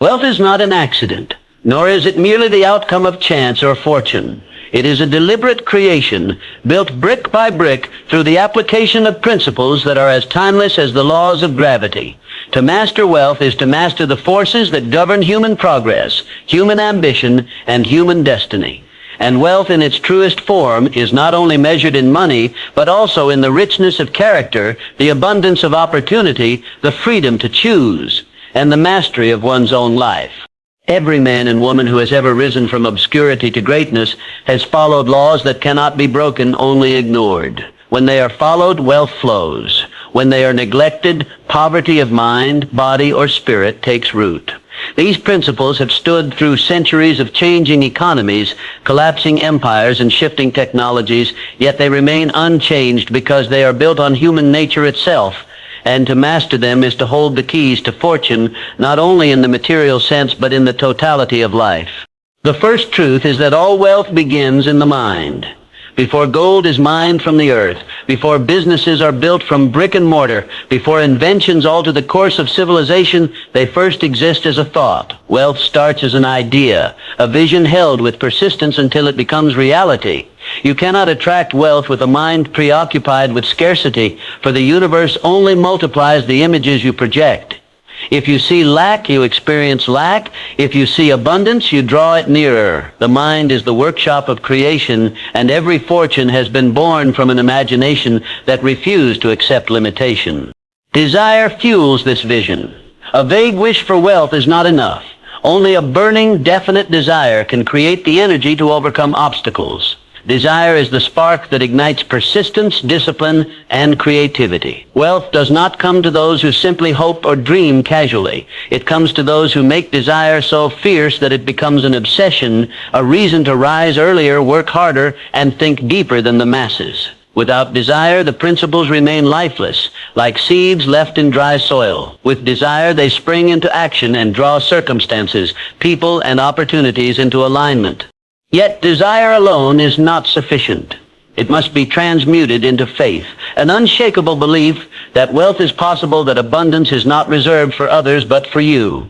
Wealth is not an accident, nor is it merely the outcome of chance or fortune. It is a deliberate creation, built brick by brick through the application of principles that are as timeless as the laws of gravity. To master wealth is to master the forces that govern human progress, human ambition, and human destiny. And wealth in its truest form is not only measured in money, but also in the richness of character, the abundance of opportunity, the freedom to choose, and the mastery of one's own life. Every man and woman who has ever risen from obscurity to greatness has followed laws that cannot be broken, only ignored. When they are followed, wealth flows. When they are neglected, poverty of mind, body, or spirit takes root. These principles have stood through centuries of changing economies, collapsing empires, and shifting technologies, yet they remain unchanged because they are built on human nature itself. And to master them is to hold the keys to fortune, not only in the material sense, but in the totality of life. The first truth is that all wealth begins in the mind. Before gold is mined from the earth, before businesses are built from brick and mortar, before inventions alter the course of civilization, they first exist as a thought. Wealth starts as an idea, a vision held with persistence until it becomes reality. You cannot attract wealth with a mind preoccupied with scarcity, for the universe only multiplies the images you project. If you see lack, you experience lack. If you see abundance, you draw it nearer. The mind is the workshop of creation, and every fortune has been born from an imagination that refused to accept limitation. Desire fuels this vision. A vague wish for wealth is not enough. Only a burning, definite desire can create the energy to overcome obstacles. Desire is the spark that ignites persistence, discipline, and creativity. Wealth does not come to those who simply hope or dream casually. It comes to those who make desire so fierce that it becomes an obsession, a reason to rise earlier, work harder, and think deeper than the masses. Without desire, the principles remain lifeless, like seeds left in dry soil. With desire, they spring into action and draw circumstances, people, and opportunities into alignment. Yet desire alone is not sufficient. It must be transmuted into faith, an unshakable belief that wealth is possible, that abundance is not reserved for others but for you.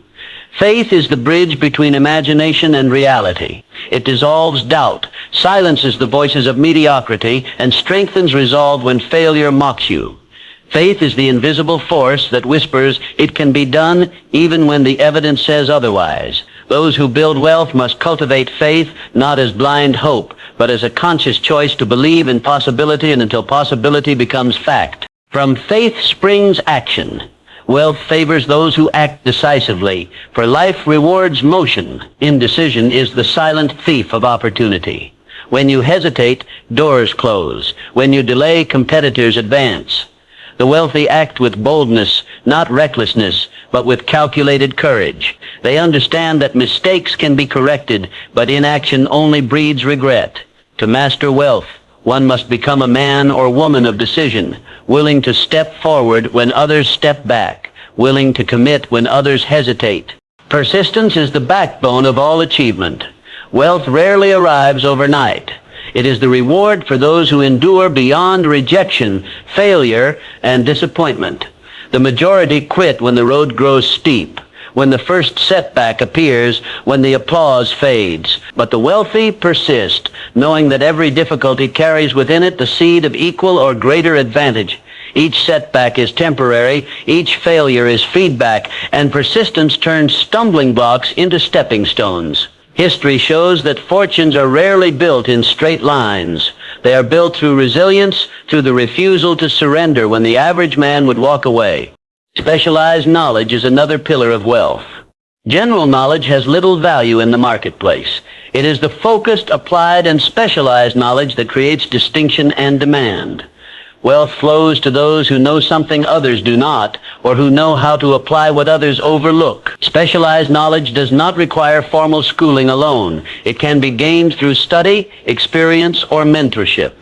Faith is the bridge between imagination and reality. It dissolves doubt, silences the voices of mediocrity, and strengthens resolve when failure mocks you. Faith is the invisible force that whispers, "It can be done," even when the evidence says otherwise. Those who build wealth must cultivate faith, not as blind hope, but as a conscious choice to believe in possibility and until possibility becomes fact. From faith springs action. Wealth favors those who act decisively, for life rewards motion. Indecision is the silent thief of opportunity. When you hesitate, doors close. When you delay, competitors advance. The wealthy act with boldness, not recklessness, but with calculated courage. They understand that mistakes can be corrected, but inaction only breeds regret. To master wealth, one must become a man or woman of decision, willing to step forward when others step back, willing to commit when others hesitate. Persistence is the backbone of all achievement. Wealth rarely arrives overnight. It is the reward for those who endure beyond rejection, failure, and disappointment. The majority quit when the road grows steep, when the first setback appears, when the applause fades. But the wealthy persist, knowing that every difficulty carries within it the seed of equal or greater advantage. Each setback is temporary, each failure is feedback, and persistence turns stumbling blocks into stepping stones. History shows that fortunes are rarely built in straight lines. They are built through resilience, through the refusal to surrender when the average man would walk away. Specialized knowledge is another pillar of wealth. General knowledge has little value in the marketplace. It is the focused, applied, and specialized knowledge that creates distinction and demand. Wealth flows to those who know something others do not, or who know how to apply what others overlook. Specialized knowledge does not require formal schooling alone. It can be gained through study, experience, or mentorship.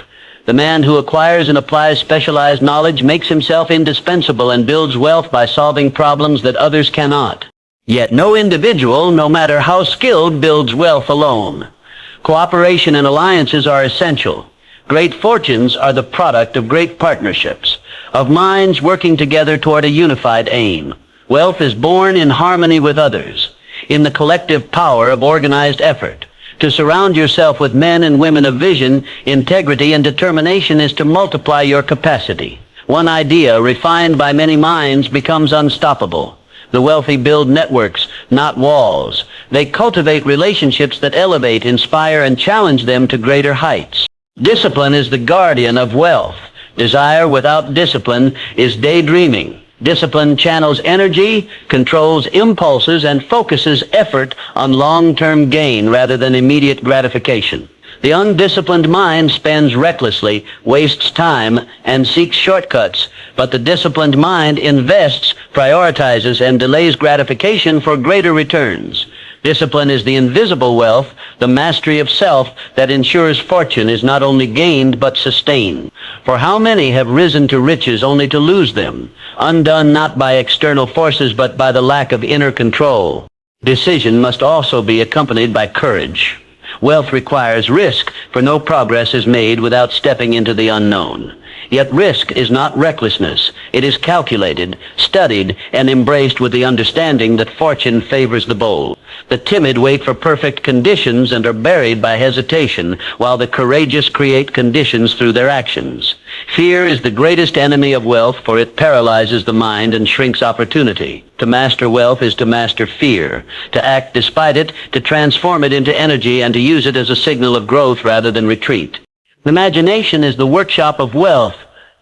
The man who acquires and applies specialized knowledge makes himself indispensable and builds wealth by solving problems that others cannot. Yet no individual, no matter how skilled, builds wealth alone. Cooperation and alliances are essential. Great fortunes are the product of great partnerships, of minds working together toward a unified aim. Wealth is born in harmony with others. in the collective power of organized effort. To surround yourself with men and women of vision, integrity, and determination is to multiply your capacity. One idea, refined by many minds, becomes unstoppable. The wealthy build networks, not walls. They cultivate relationships that elevate, inspire, and challenge them to greater heights. Discipline is the guardian of wealth. Desire without discipline is daydreaming. Discipline channels energy, controls impulses, and focuses effort on long-term gain rather than immediate gratification. The undisciplined mind spends recklessly, wastes time, and seeks shortcuts, but the disciplined mind invests, prioritizes, and delays gratification for greater returns. Discipline is the invisible wealth, the mastery of self that ensures fortune is not only gained but sustained. For how many have risen to riches only to lose them, undone not by external forces but by the lack of inner control? Decision must also be accompanied by courage. Wealth requires risk, for no progress is made without stepping into the unknown. Yet risk is not recklessness. It is calculated, studied, and embraced with the understanding that fortune favors the bold. The timid wait for perfect conditions and are buried by hesitation, while the courageous create conditions through their actions. Fear is the greatest enemy of wealth, for it paralyzes the mind and shrinks opportunity. To master wealth is to master fear, to act despite it, to transform it into energy, and to use it as a signal of growth rather than retreat. Imagination is the workshop of wealth.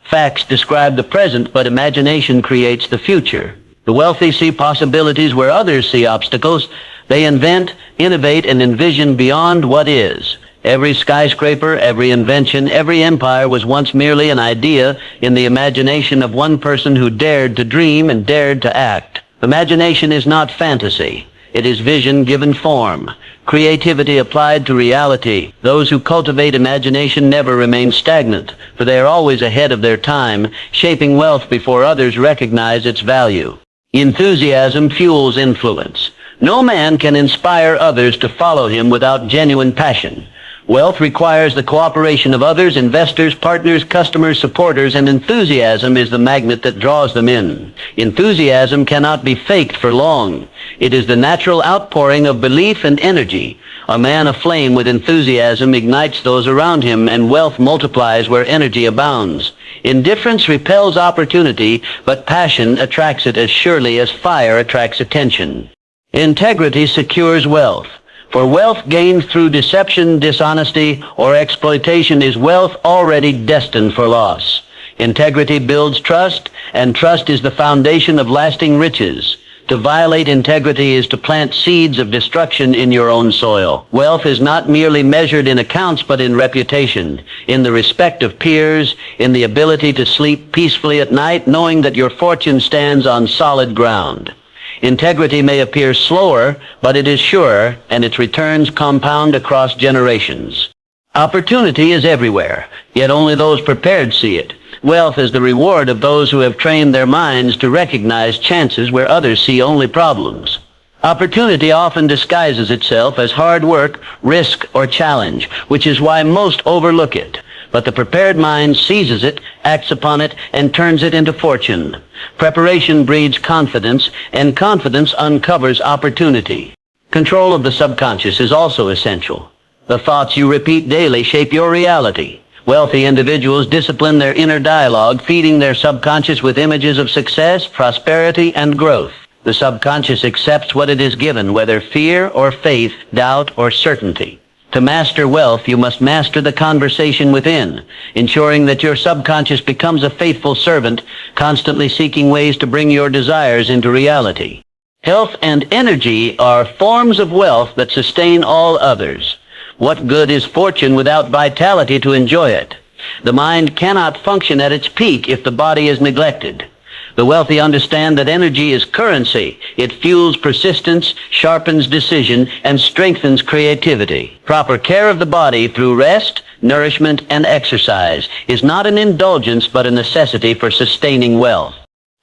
Facts describe the present, but imagination creates the future. The wealthy see possibilities where others see obstacles. They invent, innovate, and envision beyond what is. Every skyscraper, every invention, every empire was once merely an idea in the imagination of one person who dared to dream and dared to act. Imagination is not fantasy. It is vision given form, creativity applied to reality. Those who cultivate imagination never remain stagnant, for they are always ahead of their time, shaping wealth before others recognize its value. Enthusiasm fuels influence. No man can inspire others to follow him without genuine passion. Wealth requires the cooperation of others, investors, partners, customers, supporters, and enthusiasm is the magnet that draws them in. Enthusiasm cannot be faked for long. It is the natural outpouring of belief and energy. A man aflame with enthusiasm ignites those around him, and wealth multiplies where energy abounds. Indifference repels opportunity, but passion attracts it as surely as fire attracts attention. Integrity secures wealth. For wealth gained through deception, dishonesty, or exploitation is wealth already destined for loss. Integrity builds trust, and trust is the foundation of lasting riches. To violate integrity is to plant seeds of destruction in your own soil. Wealth is not merely measured in accounts, but in reputation, in the respect of peers, in the ability to sleep peacefully at night, knowing that your fortune stands on solid ground. Integrity may appear slower, but it is sure, and its returns compound across generations. Opportunity is everywhere, yet only those prepared see it. Wealth is the reward of those who have trained their minds to recognize chances where others see only problems. Opportunity often disguises itself as hard work, risk, or challenge, which is why most overlook it. But the prepared mind seizes it, acts upon it, and turns it into fortune. Preparation breeds confidence, and confidence uncovers opportunity. Control of the subconscious is also essential. The thoughts you repeat daily shape your reality. Wealthy individuals discipline their inner dialogue, feeding their subconscious with images of success, prosperity, and growth. The subconscious accepts what it is given, whether fear or faith, doubt or certainty. To master wealth, you must master the conversation within, ensuring that your subconscious becomes a faithful servant, constantly seeking ways to bring your desires into reality. Health and energy are forms of wealth that sustain all others. What good is fortune without vitality to enjoy it? The mind cannot function at its peak if the body is neglected. The wealthy understand that energy is currency. It fuels persistence, sharpens decision, and strengthens creativity. Proper care of the body through rest, nourishment, and exercise is not an indulgence but a necessity for sustaining wealth.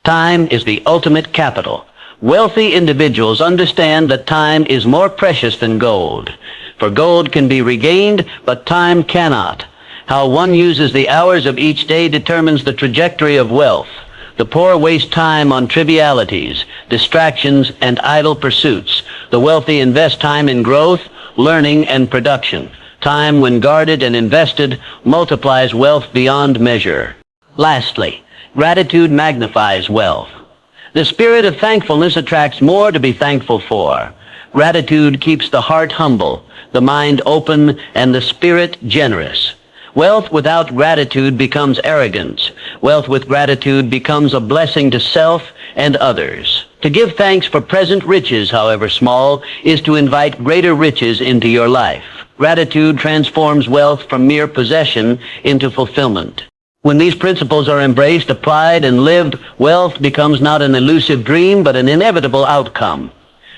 Time is the ultimate capital. Wealthy individuals understand that time is more precious than gold. For gold can be regained, but time cannot. How one uses the hours of each day determines the trajectory of wealth. The poor waste time on trivialities, distractions, and idle pursuits, The wealthy invest time in growth, learning, and production. Time, when guarded and invested, multiplies wealth beyond measure. Lastly, gratitude magnifies wealth. The spirit of thankfulness attracts more to be thankful for. Gratitude keeps the heart humble, the mind open, and the spirit generous. Wealth without gratitude becomes arrogance. Wealth with gratitude becomes a blessing to self and others. To give thanks for present riches, however small, is to invite greater riches into your life. Gratitude transforms wealth from mere possession into fulfillment. When these principles are embraced, applied, and lived, wealth becomes not an elusive dream, but an inevitable outcome.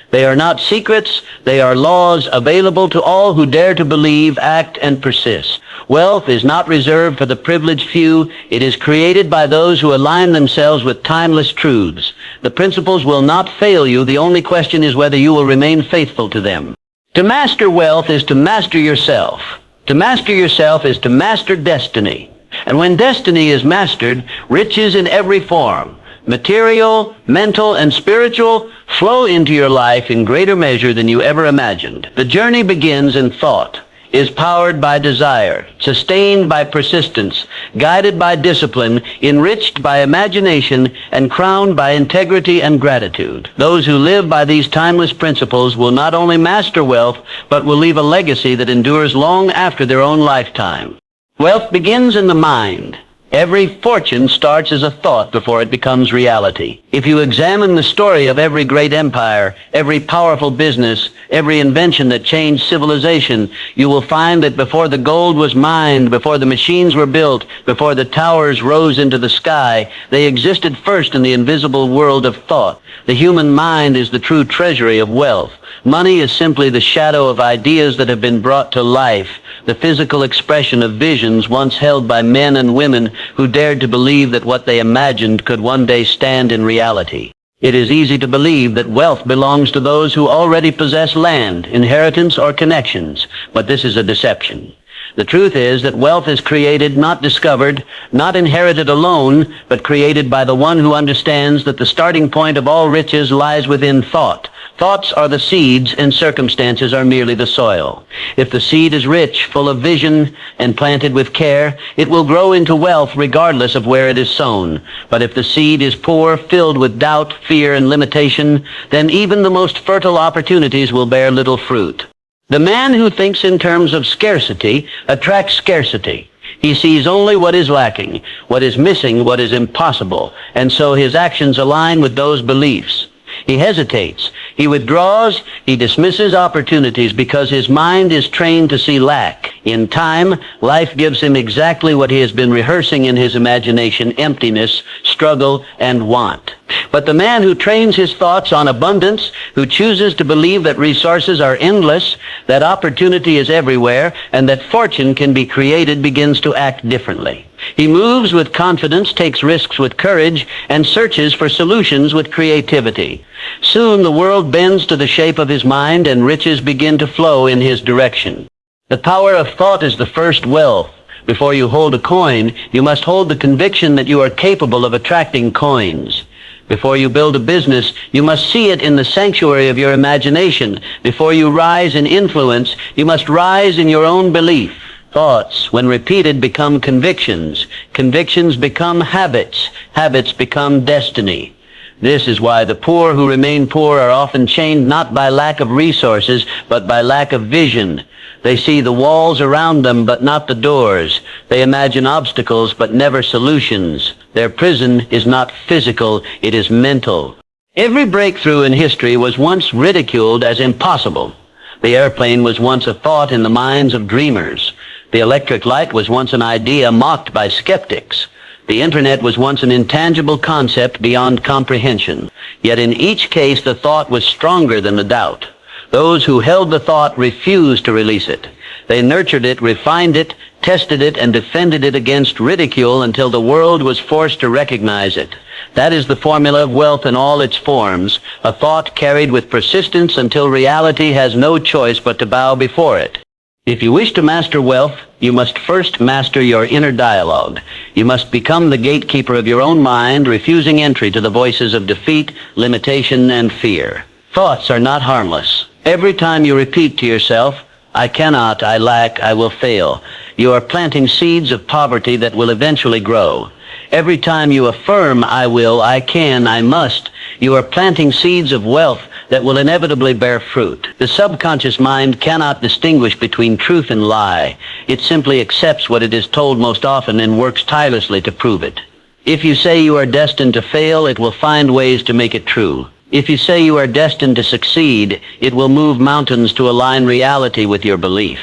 They are not secrets, they are laws available to all who dare to believe, act, and persist. Wealth is not reserved for the privileged few. It is created by those who align themselves with timeless truths. The principles will not fail you. The only question is whether you will remain faithful to them. To master wealth is to master yourself. To master yourself is to master destiny. And when destiny is mastered, riches in every form, material, mental, and spiritual, flow into your life in greater measure than you ever imagined. The journey begins in thought, is powered by desire, sustained by persistence, guided by discipline, enriched by imagination, and crowned by integrity and gratitude. Those who live by these timeless principles will not only master wealth, but will leave a legacy that endures long after their own lifetime. Wealth begins in the mind. Every fortune starts as a thought before it becomes reality. If you examine the story of every great empire, every powerful business, every invention that changed civilization, you will find that before the gold was mined, before the machines were built, before the towers rose into the sky, they existed first in the invisible world of thought. The human mind is the true treasury of wealth. Money is simply the shadow of ideas that have been brought to life, the physical expression of visions once held by men and women who dared to believe that what they imagined could one day stand in reality. It is easy to believe that wealth belongs to those who already possess land, inheritance, or connections, but this is a deception. The truth is that wealth is created, not discovered, not inherited alone, but created by the one who understands that the starting point of all riches lies within thought. Thoughts are the seeds, and circumstances are merely the soil. If the seed is rich, full of vision, and planted with care, it will grow into wealth regardless of where it is sown. But if the seed is poor, filled with doubt, fear, and limitation, then even the most fertile opportunities will bear little fruit. The man who thinks in terms of scarcity attracts scarcity. He sees only what is lacking, what is missing, what is impossible, and so his actions align with those beliefs. He hesitates, he withdraws, he dismisses opportunities because his mind is trained to see lack. In time, life gives him exactly what he has been rehearsing in his imagination: emptiness, struggle, and want. But the man who trains his thoughts on abundance, who chooses to believe that resources are endless, that opportunity is everywhere, and that fortune can be created, begins to act differently. He moves with confidence, takes risks with courage, and searches for solutions with creativity. Soon the world bends to the shape of his mind, and riches begin to flow in his direction. The power of thought is the first wealth. Before you hold a coin, you must hold the conviction that you are capable of attracting coins. Before you build a business, you must see it in the sanctuary of your imagination. Before you rise in influence, you must rise in your own belief. Thoughts, when repeated, become convictions. Convictions become habits. Habits become destiny. This is why the poor who remain poor are often chained not by lack of resources, but by lack of vision. They see the walls around them, but not the doors. They imagine obstacles, but never solutions. Their prison is not physical, it is mental. Every breakthrough in history was once ridiculed as impossible. The airplane was once a thought in the minds of dreamers. The electric light was once an idea mocked by skeptics. The internet was once an intangible concept beyond comprehension. Yet in each case, the thought was stronger than the doubt. Those who held the thought refused to release it. They nurtured it, refined it, tested it, and defended it against ridicule until the world was forced to recognize it. That is the formula of wealth in all its forms, a thought carried with persistence until reality has no choice but to bow before it. If you wish to master wealth, you must first master your inner dialogue. You must become the gatekeeper of your own mind, refusing entry to the voices of defeat, limitation, and fear. Thoughts are not harmless. Every time you repeat to yourself, I cannot, I lack, I will fail, you are planting seeds of poverty that will eventually grow. Every time you affirm, I will, I can, I must, you are planting seeds of wealth that will inevitably bear fruit. The subconscious mind cannot distinguish between truth and lie. It simply accepts what it is told most often and works tirelessly to prove it. If you say you are destined to fail, it will find ways to make it true. If you say you are destined to succeed, it will move mountains to align reality with your belief.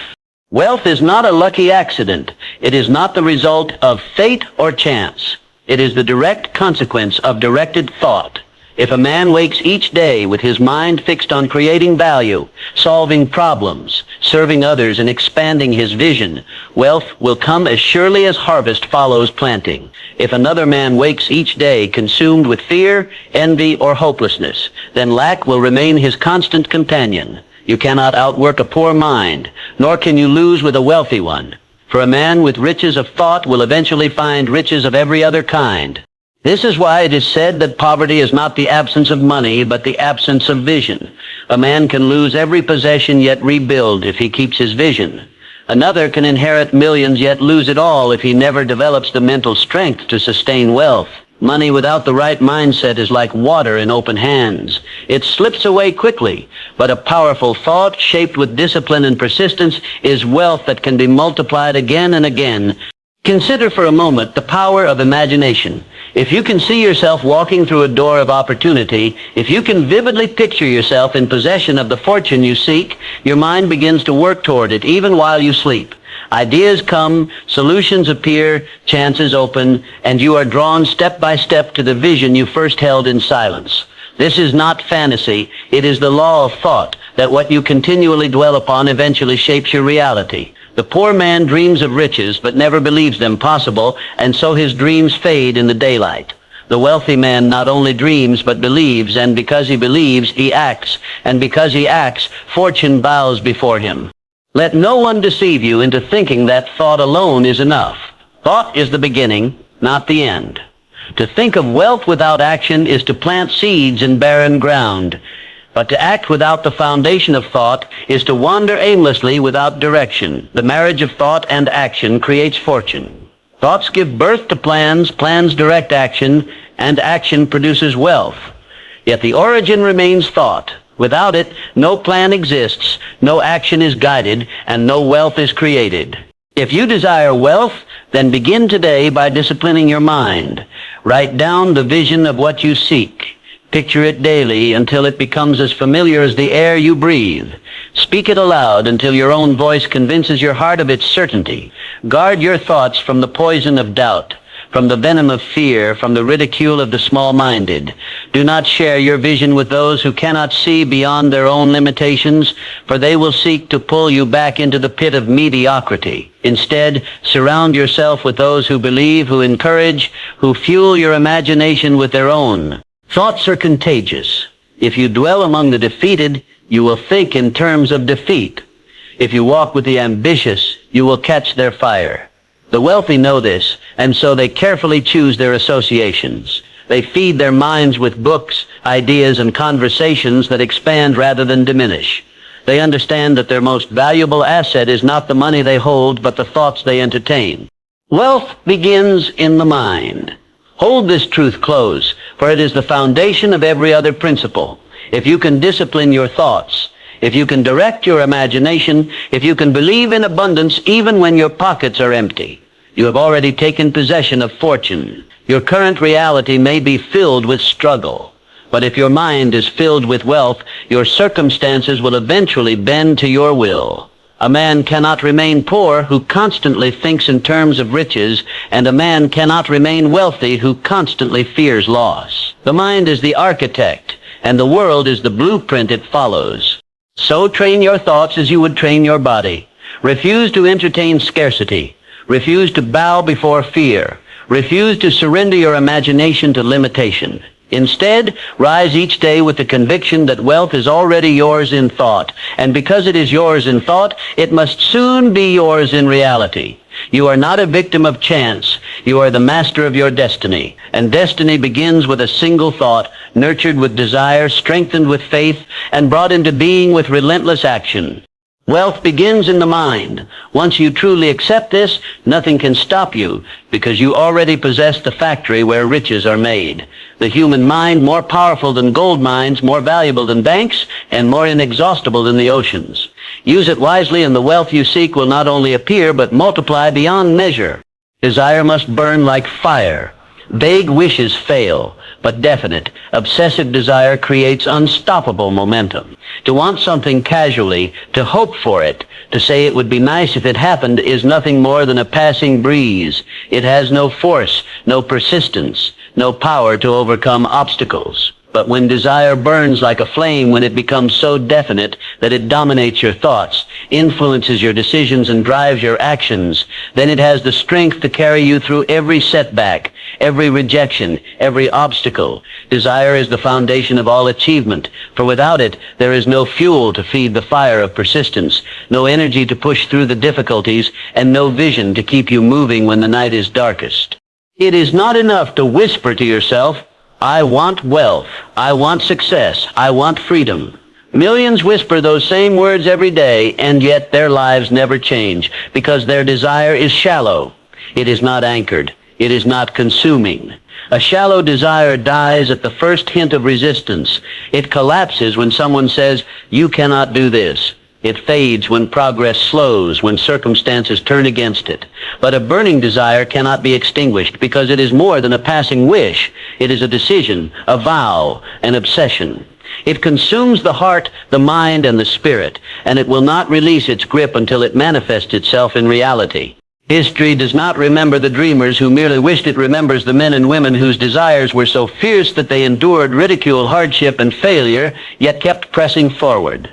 Wealth is not a lucky accident. It is not the result of fate or chance. It is the direct consequence of directed thought. If a man wakes each day with his mind fixed on creating value, solving problems, serving others, and expanding his vision, wealth will come as surely as harvest follows planting. If another man wakes each day consumed with fear, envy, or hopelessness, then lack will remain his constant companion. You cannot outwork a poor mind, nor can you lose with a wealthy one. For a man with riches of thought will eventually find riches of every other kind. This is why it is said that poverty is not the absence of money, but the absence of vision. A man can lose every possession yet rebuild if he keeps his vision. Another can inherit millions yet lose it all if he never develops the mental strength to sustain wealth. Money without the right mindset is like water in open hands. It slips away quickly, but a powerful thought shaped with discipline and persistence is wealth that can be multiplied again and again. Consider for a moment the power of imagination. If you can see yourself walking through a door of opportunity, if you can vividly picture yourself in possession of the fortune you seek, your mind begins to work toward it even while you sleep. Ideas come, solutions appear, chances open, and you are drawn step by step to the vision you first held in silence. This is not fantasy. It is the law of thought, that what you continually dwell upon eventually shapes your reality. The poor man dreams of riches, but never believes them possible, and so his dreams fade in the daylight. The wealthy man not only dreams, but believes, and because he believes, he acts, and because he acts, fortune bows before him. Let no one deceive you into thinking that thought alone is enough. Thought is the beginning, not the end. To think of wealth without action is to plant seeds in barren ground. But to act without the foundation of thought is to wander aimlessly without direction. The marriage of thought and action creates fortune. Thoughts give birth to plans, plans direct action, and action produces wealth. Yet the origin remains thought. Without it, no plan exists, no action is guided, and no wealth is created. If you desire wealth, then begin today by disciplining your mind. Write down the vision of what you seek. Picture it daily until it becomes as familiar as the air you breathe. Speak it aloud until your own voice convinces your heart of its certainty. Guard your thoughts from the poison of doubt, from the venom of fear, from the ridicule of the small-minded. Do not share your vision with those who cannot see beyond their own limitations, for they will seek to pull you back into the pit of mediocrity. Instead, surround yourself with those who believe, who encourage, who fuel your imagination with their own. Thoughts are contagious. If you dwell among the defeated, you will think in terms of defeat. If you walk with the ambitious, you will catch their fire. The wealthy know this, and so they carefully choose their associations. They feed their minds with books, ideas, and conversations that expand rather than diminish. They understand that their most valuable asset is not the money they hold, but the thoughts they entertain. Wealth begins in the mind. Hold this truth close, for it is the foundation of every other principle. If you can discipline your thoughts, if you can direct your imagination, if you can believe in abundance even when your pockets are empty, you have already taken possession of fortune. Your current reality may be filled with struggle, but if your mind is filled with wealth, your circumstances will eventually bend to your will. A man cannot remain poor who constantly thinks in terms of riches, and a man cannot remain wealthy who constantly fears loss. The mind is the architect, and the world is the blueprint it follows. So train your thoughts as you would train your body. Refuse to entertain scarcity. Refuse to bow before fear. Refuse to surrender your imagination to limitation. Instead, rise each day with the conviction that wealth is already yours in thought, and because it is yours in thought, it must soon be yours in reality. You are not a victim of chance. You are the master of your destiny, and destiny begins with a single thought, nurtured with desire, strengthened with faith, and brought into being with relentless action. Wealth begins in the mind. Once you truly accept this, nothing can stop you, because you already possess the factory where riches are made. The human mind, more powerful than gold mines, more valuable than banks, and more inexhaustible than the oceans. Use it wisely, and the wealth you seek will not only appear, but multiply beyond measure. Desire must burn like fire. Vague wishes fail, but definite, obsessive desire creates unstoppable momentum. To want something casually, to hope for it, to say it would be nice if it happened, is nothing more than a passing breeze. It has no force, no persistence, no power to overcome obstacles. But when desire burns like a flame, when it becomes so definite that it dominates your thoughts, influences your decisions, and drives your actions, then it has the strength to carry you through every setback, every rejection, every obstacle. Desire is the foundation of all achievement, for without it, there is no fuel to feed the fire of persistence, no energy to push through the difficulties, and no vision to keep you moving when the night is darkest. It is not enough to whisper to yourself, "I want wealth, I want success, I want freedom." Millions whisper those same words every day, and yet their lives never change, because their desire is shallow. It is not anchored. It is not consuming. A shallow desire dies at the first hint of resistance. It collapses when someone says, "You cannot do this." It fades when progress slows, when circumstances turn against it. But a burning desire cannot be extinguished, because it is more than a passing wish. It is a decision, a vow, an obsession. It consumes the heart, the mind, and the spirit, and it will not release its grip until it manifests itself in reality. History does not remember the dreamers who merely wished. It remembers the men and women whose desires were so fierce that they endured ridicule, hardship, and failure, yet kept pressing forward.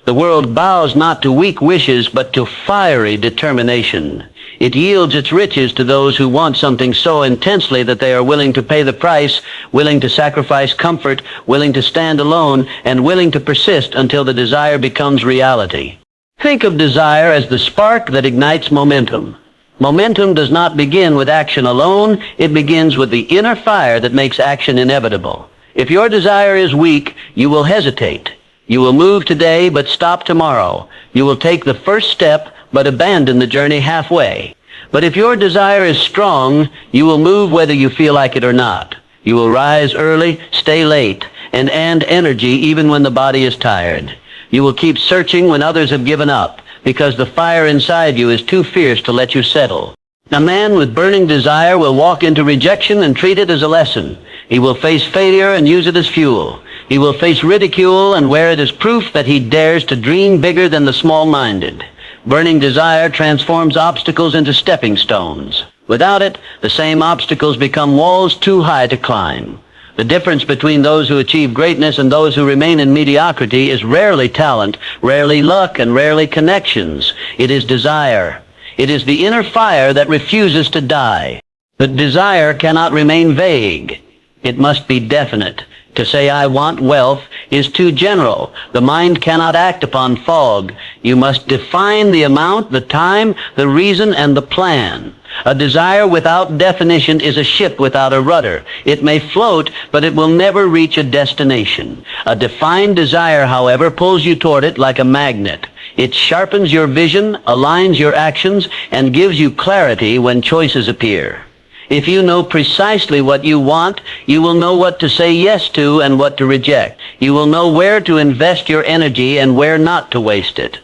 The world bows not to weak wishes, but to fiery determination. It yields its riches to those who want something so intensely that they are willing to pay the price, willing to sacrifice comfort, willing to stand alone, and willing to persist until the desire becomes reality. Think of desire as the spark that ignites momentum. Momentum does not begin with action alone. It begins with the inner fire that makes action inevitable. If your desire is weak, you will hesitate. You will move today, but stop tomorrow. You will take the first step, but abandon the journey halfway. But if your desire is strong, you will move whether you feel like it or not. You will rise early, stay late, and energy even when the body is tired. You will keep searching when others have given up, because the fire inside you is too fierce to let you settle. A man with burning desire will walk into rejection and treat it as a lesson. He will face failure and use it as fuel. He will face ridicule and wear it as proof that he dares to dream bigger than the small-minded. Burning desire transforms obstacles into stepping stones. Without it, the same obstacles become walls too high to climb. The difference between those who achieve greatness and those who remain in mediocrity is rarely talent, rarely luck, and rarely connections. It is desire. It is the inner fire that refuses to die. But desire cannot remain vague. It must be definite. To say "I want wealth" is too general. The mind cannot act upon fog. You must define the amount, the time, the reason, and the plan. A desire without definition is a ship without a rudder. It may float, but it will never reach a destination. A defined desire, however, pulls you toward it like a magnet. It sharpens your vision, aligns your actions, and gives you clarity when choices appear. If you know precisely what you want, you will know what to say yes to and what to reject. You will know where to invest your energy and where not to waste it.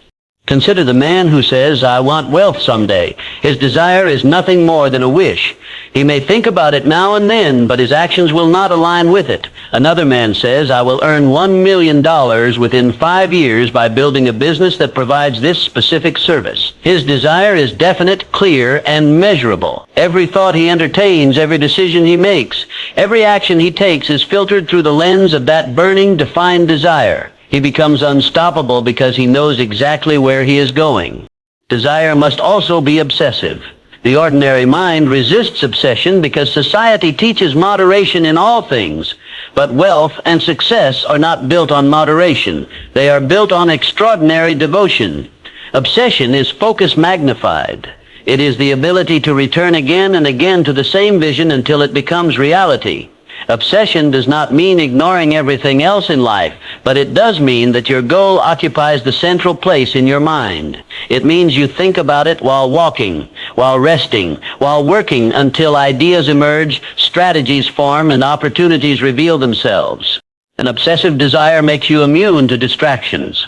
Consider the man who says, "I want wealth someday." His desire is nothing more than a wish. He may think about it now and then, but his actions will not align with it. Another man says, "I will earn $1 million within 5 years by building a business that provides this specific service." His desire is definite, clear, and measurable. Every thought he entertains, every decision he makes, every action he takes is filtered through the lens of that burning, defined desire. He becomes unstoppable because he knows exactly where he is going. Desire must also be obsessive. The ordinary mind resists obsession because society teaches moderation in all things. But wealth and success are not built on moderation. They are built on extraordinary devotion. Obsession is focus magnified. It is the ability to return again and again to the same vision until it becomes reality. Obsession does not mean ignoring everything else in life, but it does mean that your goal occupies the central place in your mind. It means you think about it while walking, while resting, while working until ideas emerge, strategies form, and opportunities reveal themselves. An obsessive desire makes you immune to distractions.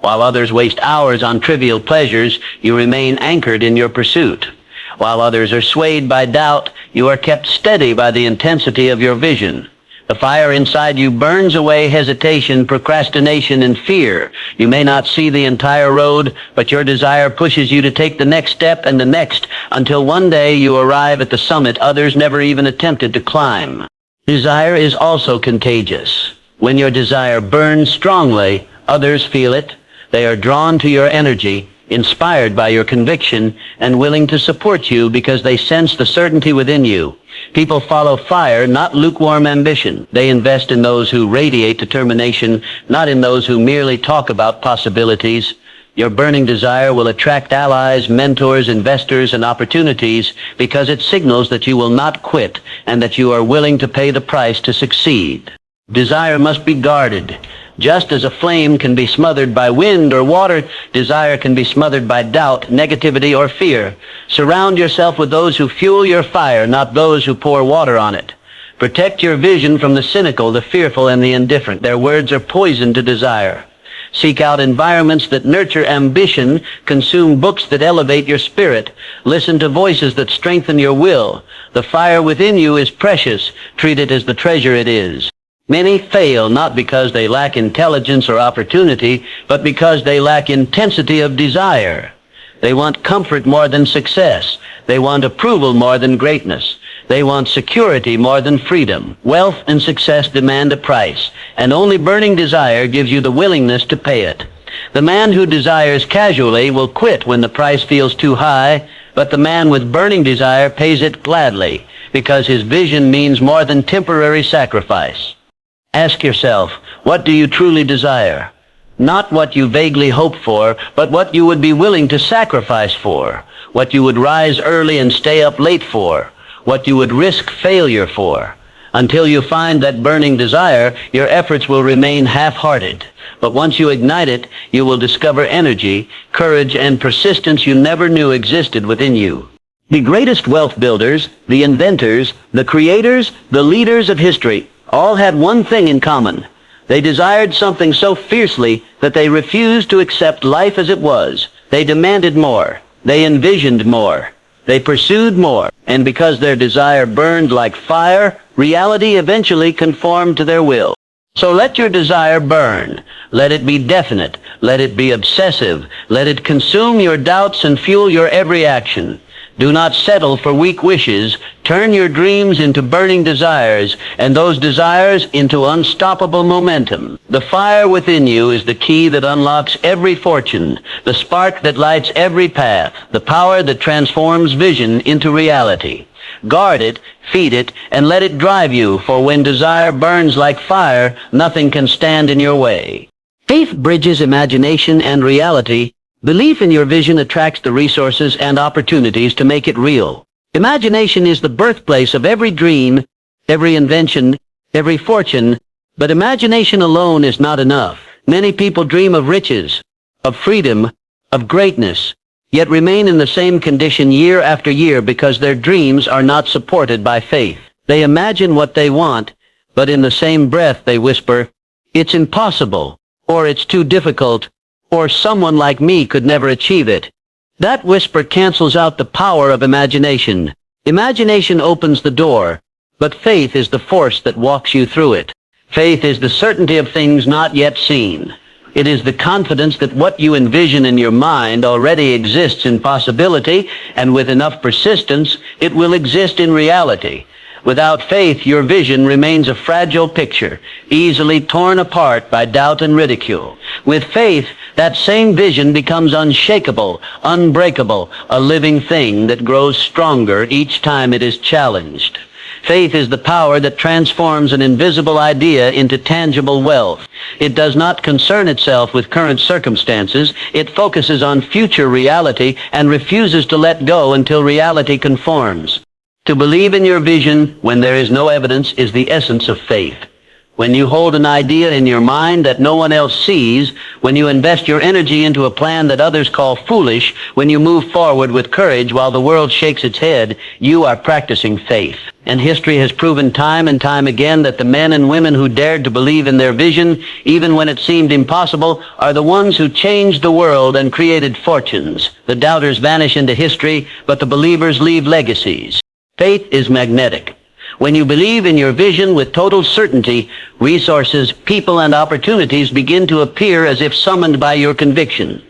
While others waste hours on trivial pleasures, you remain anchored in your pursuit. While others are swayed by doubt, you are kept steady by the intensity of your vision. The fire inside you burns away hesitation, procrastination, and fear. You may not see the entire road, but your desire pushes you to take the next step and the next, until one day you arrive at the summit others never even attempted to climb. Desire is also contagious. When your desire burns strongly, others feel it. They are drawn to your energy, inspired by your conviction, and willing to support you because they sense the certainty within you. People follow fire, not lukewarm ambition. They invest in those who radiate determination, not in those who merely talk about possibilities. Your burning desire will attract allies, mentors, investors, and opportunities because it signals that you will not quit and that you are willing to pay the price to succeed. Desire must be guarded. Just as a flame can be smothered by wind or water, desire can be smothered by doubt, negativity, or fear. Surround yourself with those who fuel your fire, not those who pour water on it. Protect your vision from the cynical, the fearful, and the indifferent. Their words are poison to desire. Seek out environments that nurture ambition. Consume books that elevate your spirit. Listen to voices that strengthen your will. The fire within you is precious. Treat it as the treasure it is. Many fail not because they lack intelligence or opportunity, but because they lack intensity of desire. They want comfort more than success. They want approval more than greatness. They want security more than freedom. Wealth and success demand a price, and only burning desire gives you the willingness to pay it. The man who desires casually will quit when the price feels too high, but the man with burning desire pays it gladly, because his vision means more than temporary sacrifice. Ask yourself, what do you truly desire? Not what you vaguely hope for, but what you would be willing to sacrifice for, what you would rise early and stay up late for, what you would risk failure for. Until you find that burning desire, your efforts will remain half-hearted. But once you ignite it, you will discover energy, courage, and persistence you never knew existed within you. The greatest wealth builders, the inventors, the creators, the leaders of history, all had one thing in common. They desired something so fiercely that they refused to accept life as it was. They demanded more. They envisioned more. They pursued more. And because their desire burned like fire, reality eventually conformed to their will. So let your desire burn. Let it be definite. Let it be obsessive. Let it consume your doubts and fuel your every action. Do not settle for weak wishes. Turn your dreams into burning desires, and those desires into unstoppable momentum. The fire within you is the key that unlocks every fortune, the spark that lights every path, the power that transforms vision into reality. Guard it, feed it, and let it drive you, for when desire burns like fire, nothing can stand in your way. Faith bridges imagination and reality. Belief in your vision attracts the resources and opportunities to make it real. Imagination is the birthplace of every dream, every invention, every fortune, but imagination alone is not enough. Many people dream of riches, of freedom, of greatness, yet remain in the same condition year after year because their dreams are not supported by faith. They imagine what they want, but in the same breath they whisper, "It's impossible," or "It's too difficult," or "Someone like me could never achieve it." That whisper cancels out the power of imagination. Imagination opens the door, but faith is the force that walks you through it. Faith is the certainty of things not yet seen. It is the confidence that what you envision in your mind already exists in possibility, and with enough persistence, it will exist in reality. Without faith, your vision remains a fragile picture, easily torn apart by doubt and ridicule. With faith, that same vision becomes unshakable, unbreakable, a living thing that grows stronger each time it is challenged. Faith is the power that transforms an invisible idea into tangible wealth. It does not concern itself with current circumstances. It focuses on future reality and refuses to let go until reality conforms. To believe in your vision when there is no evidence is the essence of faith. When you hold an idea in your mind that no one else sees, when you invest your energy into a plan that others call foolish, when you move forward with courage while the world shakes its head, you are practicing faith. And history has proven time and time again that the men and women who dared to believe in their vision, even when it seemed impossible, are the ones who changed the world and created fortunes. The doubters vanish into history, but the believers leave legacies. Faith is magnetic. When you believe in your vision with total certainty, resources, people, and opportunities begin to appear as if summoned by your conviction.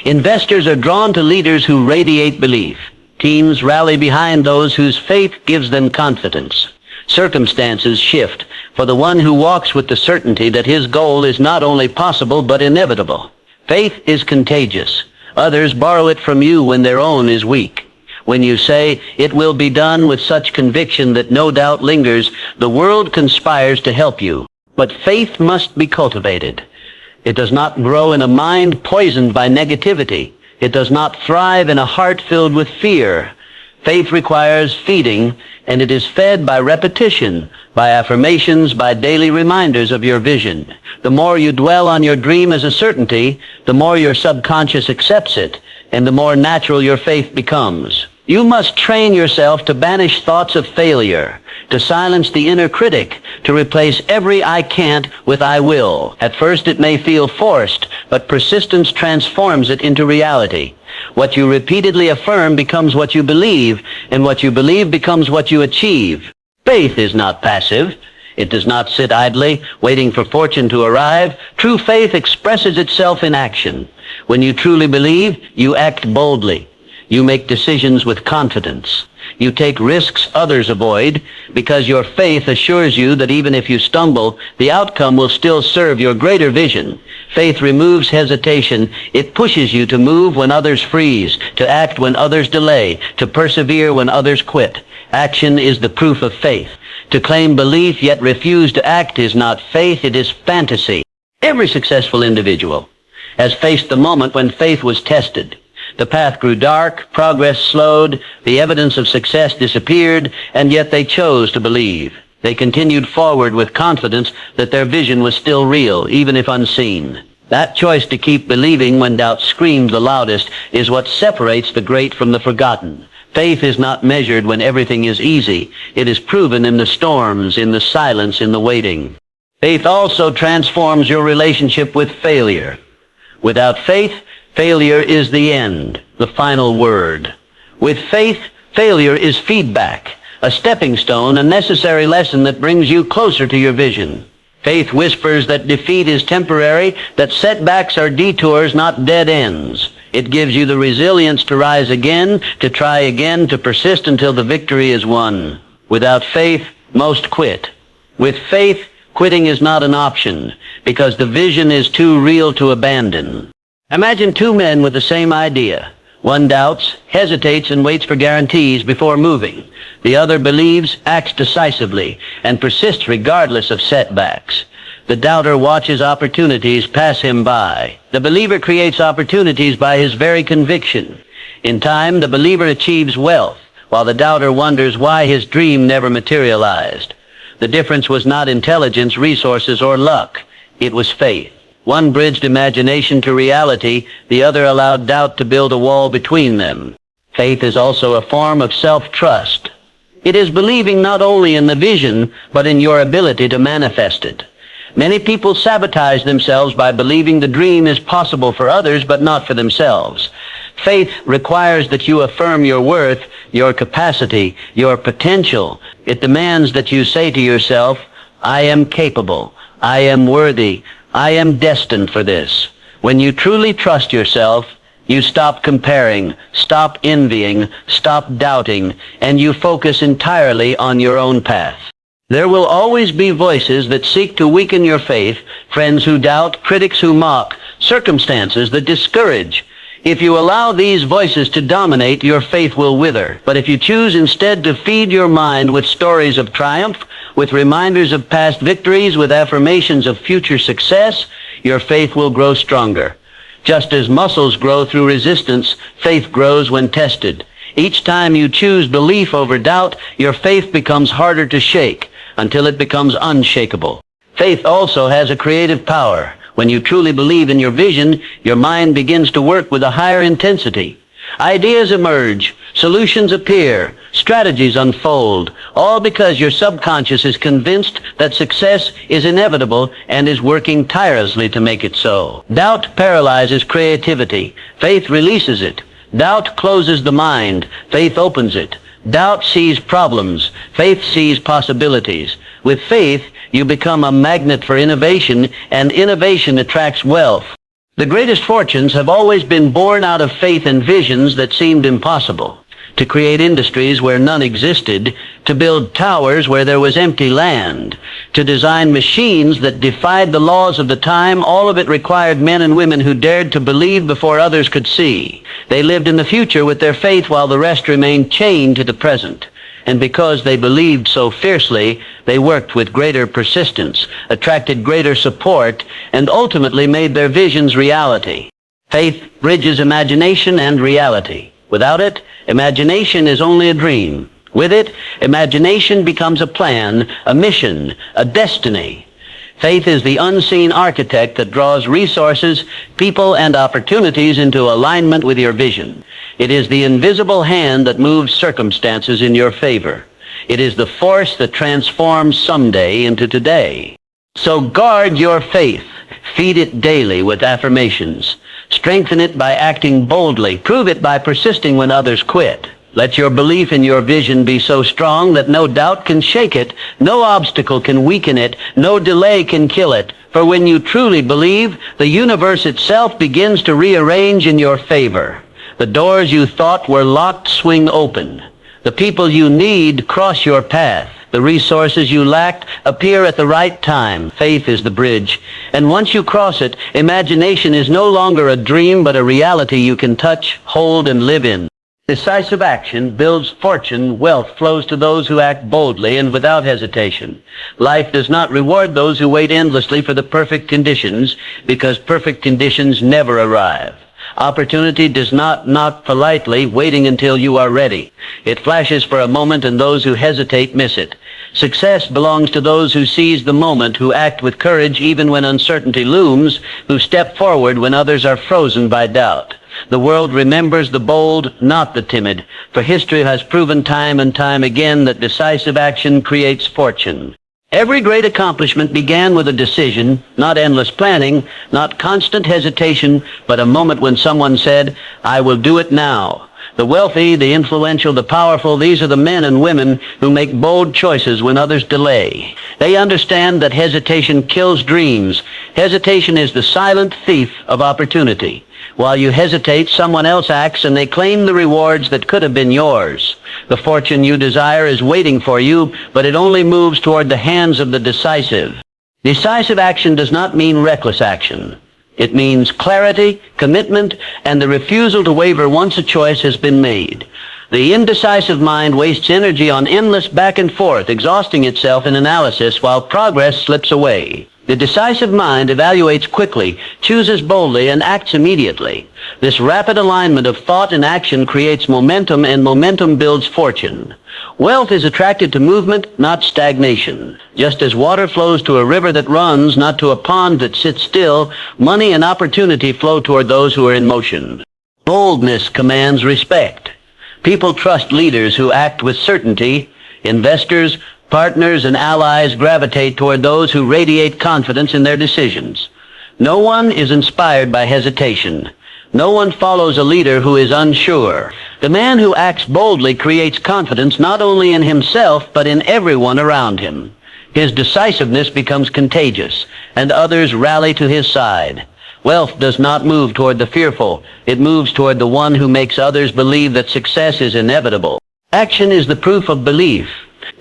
Investors are drawn to leaders who radiate belief. Teams rally behind those whose faith gives them confidence. Circumstances shift for the one who walks with the certainty that his goal is not only possible but inevitable. Faith is contagious. Others borrow it from you when their own is weak. When you say, "It will be done," with such conviction that no doubt lingers, the world conspires to help you. But faith must be cultivated. It does not grow in a mind poisoned by negativity. It does not thrive in a heart filled with fear. Faith requires feeding, and it is fed by repetition, by affirmations, by daily reminders of your vision. The more you dwell on your dream as a certainty, the more your subconscious accepts it, and the more natural your faith becomes. You must train yourself to banish thoughts of failure, to silence the inner critic, to replace every "I can't" with "I will." At first it may feel forced, but persistence transforms it into reality. What you repeatedly affirm becomes what you believe, and what you believe becomes what you achieve. Faith is not passive. It does not sit idly, waiting for fortune to arrive. True faith expresses itself in action. When you truly believe, you act boldly. You make decisions with confidence. You take risks others avoid because your faith assures you that even if you stumble, the outcome will still serve your greater vision. Faith removes hesitation. It pushes you to move when others freeze, to act when others delay, to persevere when others quit. Action is the proof of faith. To claim belief yet refuse to act is not faith, it is fantasy. Every successful individual has faced the moment when faith was tested. The path grew dark, progress slowed, the evidence of success disappeared, and yet they chose to believe. They continued forward with confidence that their vision was still real, even if unseen. That choice to keep believing when doubt screamed the loudest is what separates the great from the forgotten. Faith is not measured when everything is easy. It is proven in the storms, in the silence, in the waiting. Faith also transforms your relationship with failure. Without faith, failure is the end, the final word. With faith, failure is feedback, a stepping stone, a necessary lesson that brings you closer to your vision. Faith whispers that defeat is temporary, that setbacks are detours, not dead ends. It gives you the resilience to rise again, to try again, to persist until the victory is won. Without faith, most quit. With faith, quitting is not an option, because the vision is too real to abandon. Imagine two men with the same idea. One doubts, hesitates, and waits for guarantees before moving. The other believes, acts decisively, and persists regardless of setbacks. The doubter watches opportunities pass him by. The believer creates opportunities by his very conviction. In time, the believer achieves wealth, while the doubter wonders why his dream never materialized. The difference was not intelligence, resources, or luck. It was faith. One bridged imagination to reality, the other allowed doubt to build a wall between them. Faith is also a form of self-trust. It is believing not only in the vision, but in your ability to manifest it. Many people sabotage themselves by believing the dream is possible for others, but not for themselves. Faith requires that you affirm your worth, your capacity, your potential. It demands that you say to yourself, "I am capable. I am worthy. I am destined for this." When you truly trust yourself, you stop comparing, stop envying, stop doubting, and you focus entirely on your own path. There will always be voices that seek to weaken your faith, friends who doubt, critics who mock, circumstances that discourage. If you allow these voices to dominate, your faith will wither. But if you choose instead to feed your mind with stories of triumph, with reminders of past victories, with affirmations of future success, your faith will grow stronger. Just as muscles grow through resistance, faith grows when tested. Each time you choose belief over doubt, your faith becomes harder to shake until it becomes unshakable. Faith also has a creative power. When you truly believe in your vision, your mind begins to work with a higher intensity. Ideas emerge, solutions appear, strategies unfold, all because your subconscious is convinced that success is inevitable and is working tirelessly to make it so. Doubt paralyzes creativity. Faith releases it. Doubt closes the mind. Faith opens it. Doubt sees problems. Faith sees possibilities. With faith, you become a magnet for innovation, and innovation attracts wealth. The greatest fortunes have always been born out of faith and visions that seemed impossible. To create industries where none existed, to build towers where there was empty land, to design machines that defied the laws of the time, all of it required men and women who dared to believe before others could see. They lived in the future with their faith while the rest remained chained to the present. And because they believed so fiercely, they worked with greater persistence, attracted greater support, and ultimately made their visions reality. Faith bridges imagination and reality. Without it, imagination is only a dream. With it, imagination becomes a plan, a mission, a destiny. Faith is the unseen architect that draws resources, people, and opportunities into alignment with your vision. It is the invisible hand that moves circumstances in your favor. It is the force that transforms someday into today. So guard your faith. Feed it daily with affirmations. Strengthen it by acting boldly. Prove it by persisting when others quit. Let your belief in your vision be so strong that no doubt can shake it, no obstacle can weaken it, no delay can kill it. For when you truly believe, the universe itself begins to rearrange in your favor. The doors you thought were locked swing open. The people you need cross your path. The resources you lacked appear at the right time. Faith is the bridge. And once you cross it, imagination is no longer a dream but a reality you can touch, hold, and live in. Decisive action builds fortune. Wealth flows to those who act boldly and without hesitation. Life does not reward those who wait endlessly for the perfect conditions, because perfect conditions never arrive. Opportunity does not knock politely, waiting until you are ready. It flashes for a moment, and those who hesitate miss it. Success belongs to those who seize the moment, who act with courage even when uncertainty looms, who step forward when others are frozen by doubt. The world remembers the bold, not the timid, for history has proven time and time again that decisive action creates fortune. Every great accomplishment began with a decision, not endless planning, not constant hesitation, but a moment when someone said, "I will do it now." The wealthy, the influential, the powerful, these are the men and women who make bold choices when others delay. They understand that hesitation kills dreams. Hesitation is the silent thief of opportunity. While you hesitate, someone else acts, and they claim the rewards that could have been yours. The fortune you desire is waiting for you, but it only moves toward the hands of the decisive. Decisive action does not mean reckless action. It means clarity, commitment, and the refusal to waver once a choice has been made. The indecisive mind wastes energy on endless back and forth, exhausting itself in analysis while progress slips away. The decisive mind evaluates quickly, chooses boldly, and acts immediately. This rapid alignment of thought and action creates momentum, and momentum builds fortune. Wealth is attracted to movement, not stagnation. Just as water flows to a river that runs, not to a pond that sits still, money and opportunity flow toward those who are in motion. Boldness commands respect. People trust leaders who act with certainty. Investors, partners, and allies gravitate toward those who radiate confidence in their decisions. No one is inspired by hesitation. No one follows a leader who is unsure. The man who acts boldly creates confidence not only in himself, but in everyone around him. His decisiveness becomes contagious, and others rally to his side. Wealth does not move toward the fearful. It moves toward the one who makes others believe that success is inevitable. Action is the proof of belief.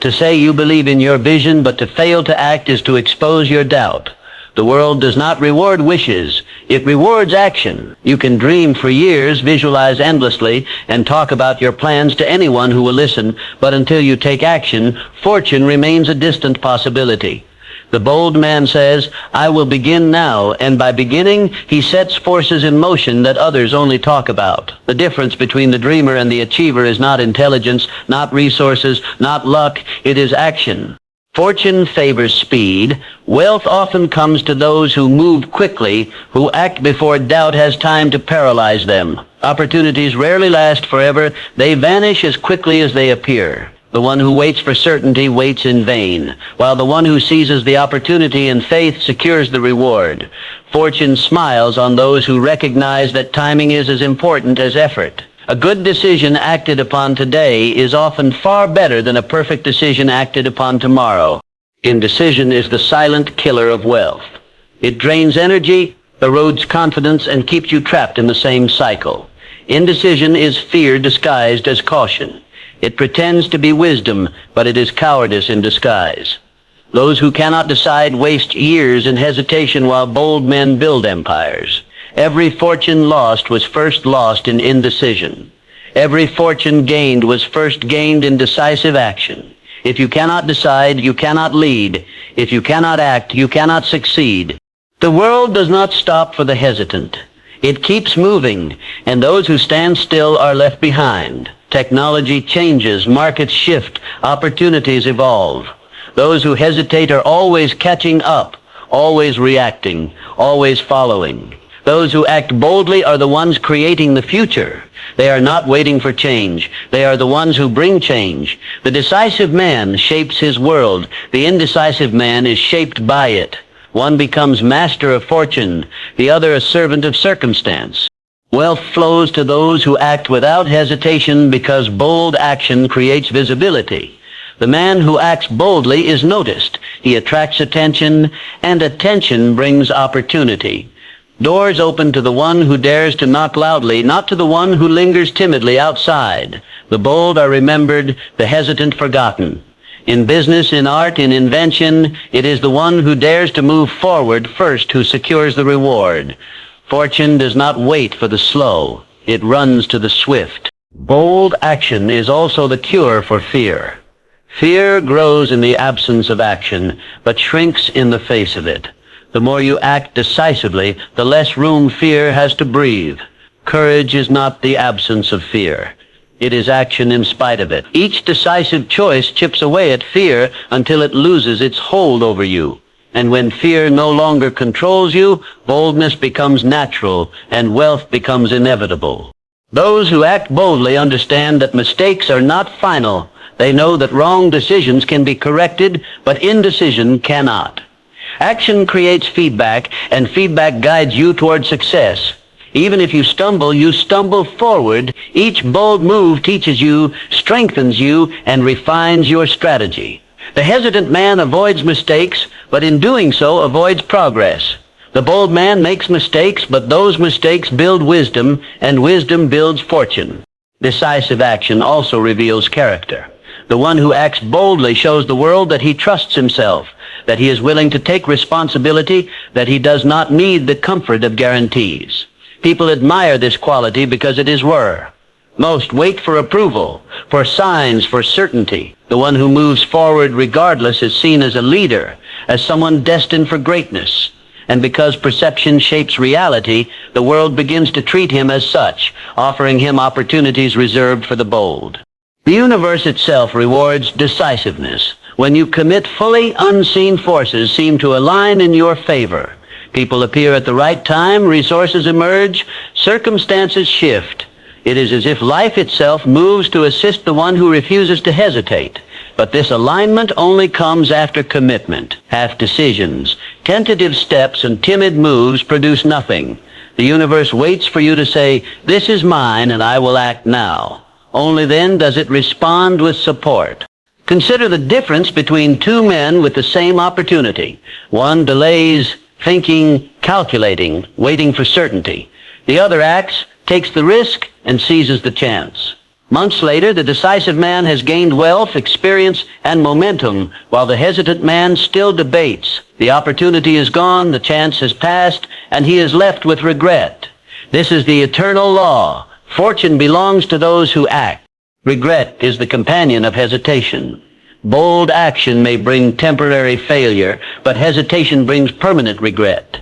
To say you believe in your vision, but to fail to act is to expose your doubt. The world does not reward wishes. It rewards action. You can dream for years, visualize endlessly, and talk about your plans to anyone who will listen, but until you take action, fortune remains a distant possibility. The bold man says, I will begin now, and by beginning, he sets forces in motion that others only talk about. The difference between the dreamer and the achiever is not intelligence, not resources, not luck, it is action. Fortune favors speed. Wealth often comes to those who move quickly, who act before doubt has time to paralyze them. Opportunities rarely last forever. They vanish as quickly as they appear. The one who waits for certainty waits in vain, while the one who seizes the opportunity in faith secures the reward. Fortune smiles on those who recognize that timing is as important as effort. A good decision acted upon today is often far better than a perfect decision acted upon tomorrow. Indecision is the silent killer of wealth. It drains energy, erodes confidence, and keeps you trapped in the same cycle. Indecision is fear disguised as caution. It pretends to be wisdom, but it is cowardice in disguise. Those who cannot decide waste years in hesitation while bold men build empires. Every fortune lost was first lost in indecision. Every fortune gained was first gained in decisive action. If you cannot decide, you cannot lead. If you cannot act, you cannot succeed. The world does not stop for the hesitant. It keeps moving, and those who stand still are left behind. Technology changes, markets shift, opportunities evolve. Those who hesitate are always catching up, always reacting, always following. Those who act boldly are the ones creating the future. They are not waiting for change. They are the ones who bring change. The decisive man shapes his world. The indecisive man is shaped by it. One becomes master of fortune, the other a servant of circumstance. Wealth flows to those who act without hesitation because bold action creates visibility. The man who acts boldly is noticed. He attracts attention, and attention brings opportunity. Doors open to the one who dares to knock loudly, not to the one who lingers timidly outside. The bold are remembered, the hesitant forgotten. In business, in art, in invention, it is the one who dares to move forward first who secures the reward. Fortune does not wait for the slow. It runs to the swift. Bold action is also the cure for fear. Fear grows in the absence of action, but shrinks in the face of it. The more you act decisively, the less room fear has to breathe. Courage is not the absence of fear. It is action in spite of it. Each decisive choice chips away at fear until it loses its hold over you. And when fear no longer controls you, boldness becomes natural and wealth becomes inevitable. Those who act boldly understand that mistakes are not final. They know that wrong decisions can be corrected, but indecision cannot. Action creates feedback, and feedback guides you toward success. Even if you stumble forward. Each bold move teaches you, strengthens you, and refines your strategy. The hesitant man avoids mistakes, but in doing so avoids progress. The bold man makes mistakes, but those mistakes build wisdom, and wisdom builds fortune. Decisive action also reveals character. The one who acts boldly shows the world that he trusts himself, that he is willing to take responsibility, that he does not need the comfort of guarantees. People admire this quality because it is rare. Most wait for approval, for signs, for certainty. The one who moves forward regardless is seen as a leader, as someone destined for greatness. And because perception shapes reality, the world begins to treat him as such, offering him opportunities reserved for the bold. The universe itself rewards decisiveness. When you commit fully, unseen forces seem to align in your favor. People appear at the right time, resources emerge, circumstances shift. It is as if life itself moves to assist the one who refuses to hesitate. But this alignment only comes after commitment. Half decisions, tentative steps, and timid moves produce nothing. The universe waits for you to say, "This is mine and I will act now." Only then does it respond with support. Consider the difference between two men with the same opportunity. One delays, thinking, calculating, waiting for certainty. The other acts, takes the risk, and seizes the chance. Months later, the decisive man has gained wealth, experience, and momentum, while the hesitant man still debates. The opportunity is gone, the chance has passed, and he is left with regret. This is the eternal law. Fortune belongs to those who act. Regret is the companion of hesitation. Bold action may bring temporary failure, but hesitation brings permanent regret.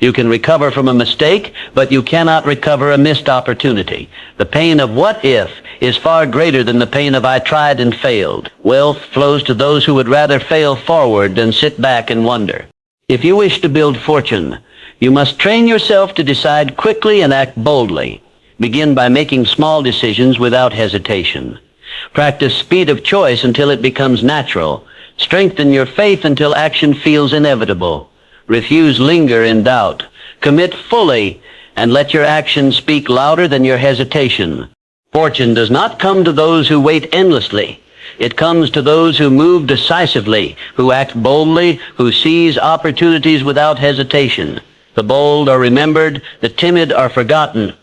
You can recover from a mistake, but you cannot recover a missed opportunity. The pain of what if is far greater than the pain of I tried and failed. Wealth flows to those who would rather fail forward than sit back and wonder. If you wish to build fortune, you must train yourself to decide quickly and act boldly. Begin by making small decisions without hesitation. Practice speed of choice until it becomes natural. Strengthen your faith until action feels inevitable. Refuse linger in doubt. Commit fully and let your actions speak louder than your hesitation. Fortune does not come to those who wait endlessly. It comes to those who move decisively, who act boldly, who seize opportunities without hesitation. The bold are remembered, the timid are forgotten.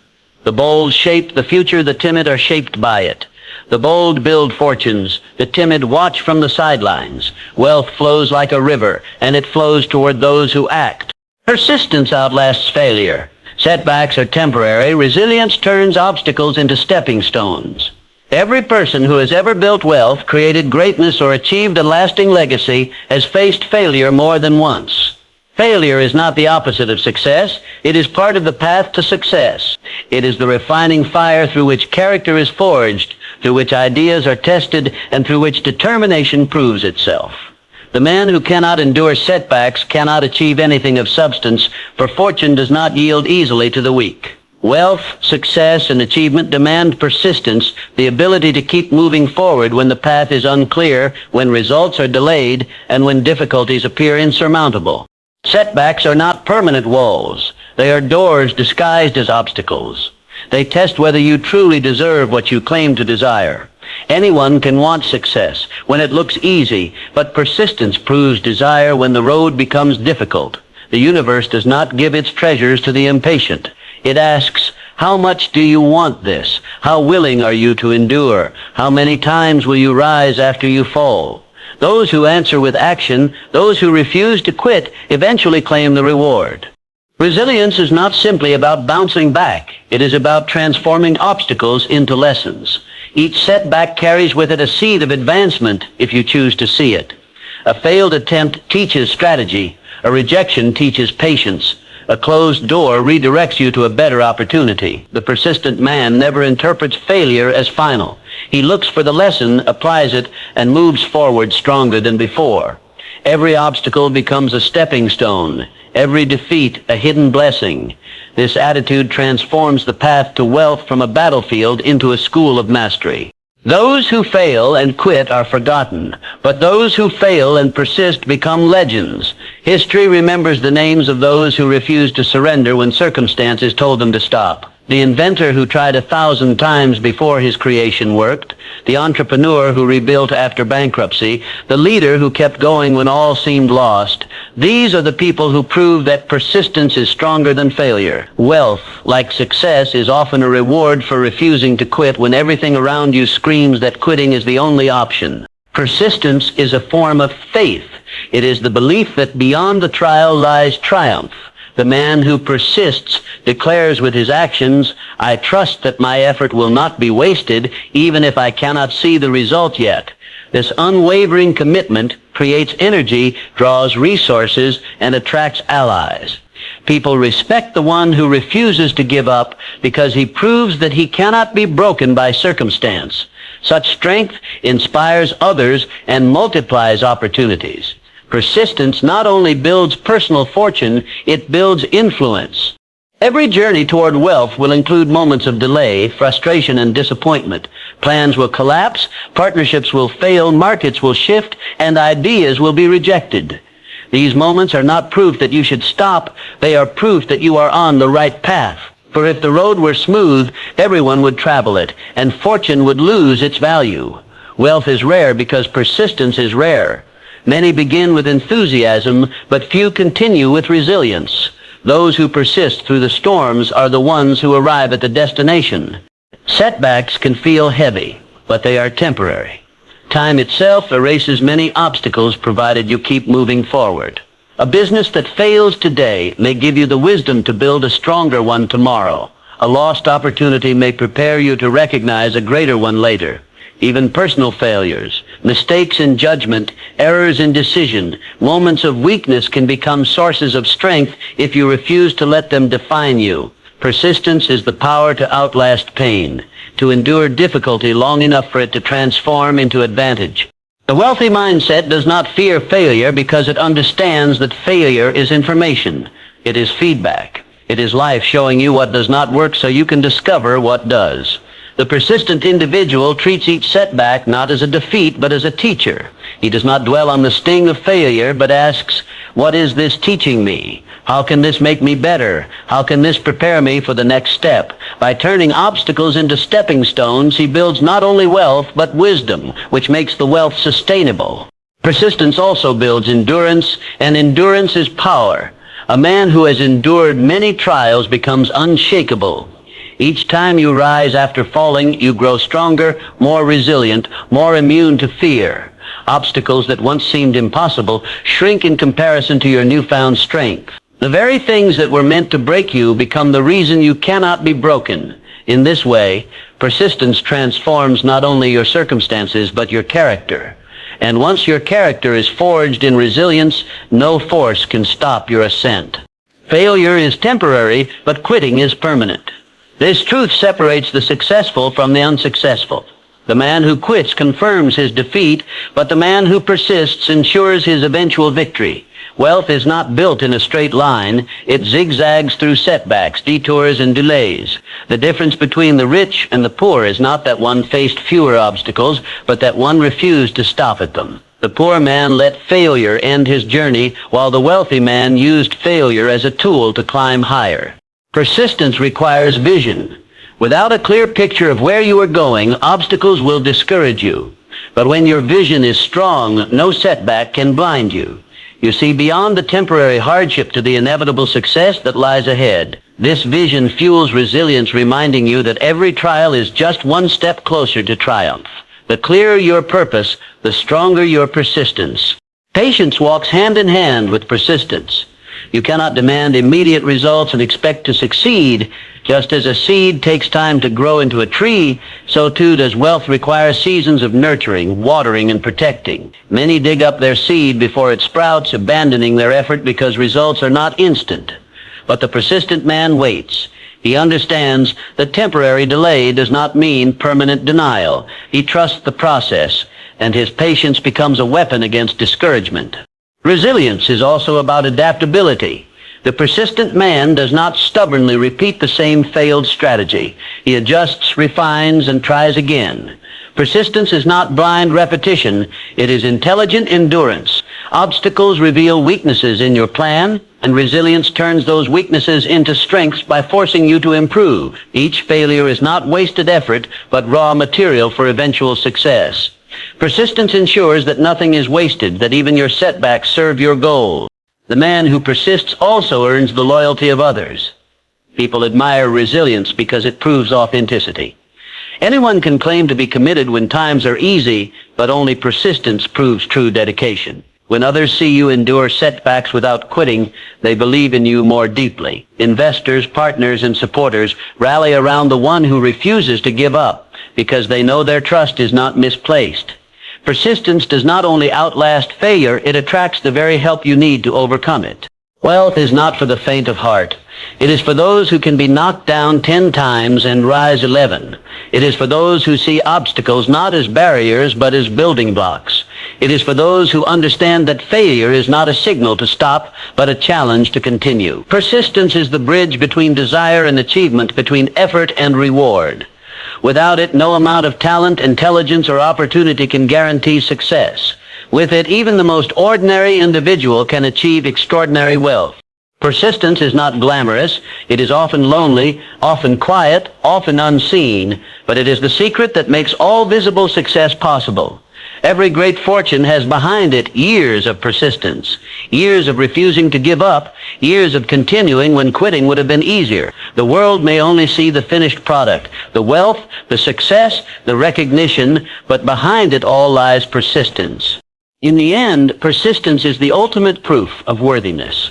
The bold shape the future, the timid are shaped by it. The bold build fortunes, the timid watch from the sidelines. Wealth flows like a river, and it flows toward those who act. Persistence outlasts failure. Setbacks are temporary. Resilience turns obstacles into stepping stones. Every person who has ever built wealth, created greatness, or achieved a lasting legacy has faced failure more than once. Failure is not the opposite of success. It is part of the path to success. It is the refining fire through which character is forged, through which ideas are tested, and through which determination proves itself. The man who cannot endure setbacks cannot achieve anything of substance, for fortune does not yield easily to the weak. Wealth, success, and achievement demand persistence, the ability to keep moving forward when the path is unclear, when results are delayed, and when difficulties appear insurmountable. Setbacks are not permanent walls. They are doors disguised as obstacles. They test whether you truly deserve what you claim to desire. Anyone can want success when it looks easy, but persistence proves desire when the road becomes difficult. The universe does not give its treasures to the impatient. It asks, how much do you want this? How willing are you to endure? How many times will you rise after you fall? Those who answer with action, those who refuse to quit, eventually claim the reward. Resilience is not simply about bouncing back. It is about transforming obstacles into lessons. Each setback carries with it a seed of advancement if you choose to see it. A failed attempt teaches strategy. A rejection teaches patience. A closed door redirects you to a better opportunity. The persistent man never interprets failure as final. He looks for the lesson, applies it, and moves forward stronger than before. Every obstacle becomes a stepping stone. Every defeat a hidden blessing. This attitude transforms the path to wealth from a battlefield into a school of mastery. Those who fail and quit are forgotten, but those who fail and persist become legends. History remembers the names of those who refused to surrender when circumstances told them to stop. The inventor who tried 1,000 times before his creation worked, the entrepreneur who rebuilt after bankruptcy, the leader who kept going when all seemed lost. These are the people who prove that persistence is stronger than failure. Wealth, like success, is often a reward for refusing to quit when everything around you screams that quitting is the only option. Persistence is a form of faith. It is the belief that beyond the trial lies triumph. The man who persists declares with his actions, I trust that my effort will not be wasted, even if I cannot see the result yet. This unwavering commitment creates energy, draws resources, and attracts allies. People respect the one who refuses to give up because he proves that he cannot be broken by circumstance. Such strength inspires others and multiplies opportunities. Persistence not only builds personal fortune, it builds influence. Every journey toward wealth will include moments of delay, frustration, and disappointment. Plans will collapse, partnerships will fail, markets will shift, and ideas will be rejected. These moments are not proof that you should stop. They are proof that you are on the right path. For if the road were smooth, everyone would travel it, and fortune would lose its value. Wealth is rare because persistence is rare. Many begin with enthusiasm, but few continue with resilience. Those who persist through the storms are the ones who arrive at the destination. Setbacks can feel heavy, but they are temporary. Time itself erases many obstacles provided you keep moving forward. A business that fails today may give you the wisdom to build a stronger one tomorrow. A lost opportunity may prepare you to recognize a greater one later. Even personal failures, Mistakes in judgment, errors in decision, moments of weakness can become sources of strength if you refuse to let them define you. Persistence is the power to outlast pain, to endure difficulty long enough for it to transform into advantage. The wealthy mindset does not fear failure because it understands that failure is information. It is feedback. It is life showing you what does not work so you can discover what does. The persistent individual treats each setback not as a defeat but as a teacher. He does not dwell on the sting of failure but asks, what is this teaching me? How can this make me better? How can this prepare me for the next step? By turning obstacles into stepping stones, he builds not only wealth but wisdom, which makes the wealth sustainable. Persistence also builds endurance, and endurance is power. A man who has endured many trials becomes unshakable. Each time you rise after falling, you grow stronger, more resilient, more immune to fear. Obstacles that once seemed impossible shrink in comparison to your newfound strength. The very things that were meant to break you become the reason you cannot be broken. In this way, persistence transforms not only your circumstances but your character. And once your character is forged in resilience, no force can stop your ascent. Failure is temporary, but quitting is permanent. This truth separates the successful from the unsuccessful. The man who quits confirms his defeat, but the man who persists ensures his eventual victory. Wealth is not built in a straight line. It zigzags through setbacks, detours, and delays. The difference between the rich and the poor is not that one faced fewer obstacles, but that one refused to stop at them. The poor man let failure end his journey, while the wealthy man used failure as a tool to climb higher. Persistence requires vision. Without a clear picture of where you are going, obstacles will discourage you. But when your vision is strong, no setback can blind you. You see beyond the temporary hardship to the inevitable success that lies ahead. This vision fuels resilience, reminding you that every trial is just one step closer to triumph. The clearer your purpose, the stronger your persistence. Patience walks hand in hand with persistence. You cannot demand immediate results and expect to succeed. Just as a seed takes time to grow into a tree, so too does wealth require seasons of nurturing, watering, and protecting. Many dig up their seed before it sprouts, abandoning their effort because results are not instant. But the persistent man waits. He understands that temporary delay does not mean permanent denial. He trusts the process, and his patience becomes a weapon against discouragement. Resilience is also about adaptability. The persistent man does not stubbornly repeat the same failed strategy. He adjusts, refines, and tries again. Persistence is not blind repetition. It is intelligent endurance. Obstacles reveal weaknesses in your plan, and resilience turns those weaknesses into strengths by forcing you to improve. Each failure is not wasted effort, but raw material for eventual success. Persistence ensures that nothing is wasted, that even your setbacks serve your goal. The man who persists also earns the loyalty of others. People admire resilience because it proves authenticity. Anyone can claim to be committed when times are easy, but only persistence proves true dedication. When others see you endure setbacks without quitting, they believe in you more deeply. Investors, partners, and supporters rally around the one who refuses to give up because they know their trust is not misplaced. Persistence does not only outlast failure, it attracts the very help you need to overcome it. Wealth is not for the faint of heart. It is for those who can be knocked down 10 times and rise 11. It is for those who see obstacles not as barriers but as building blocks. It is for those who understand that failure is not a signal to stop but a challenge to continue. Persistence is the bridge between desire and achievement, between effort and reward. Without it, no amount of talent, intelligence, or opportunity can guarantee success. With it, even the most ordinary individual can achieve extraordinary wealth. Persistence is not glamorous. It is often lonely, often quiet, often unseen, but it is the secret that makes all visible success possible. Every great fortune has behind it years of persistence, years of refusing to give up, years of continuing when quitting would have been easier. The world may only see the finished product, the wealth, the success, the recognition, but behind it all lies persistence. In the end, persistence is the ultimate proof of worthiness.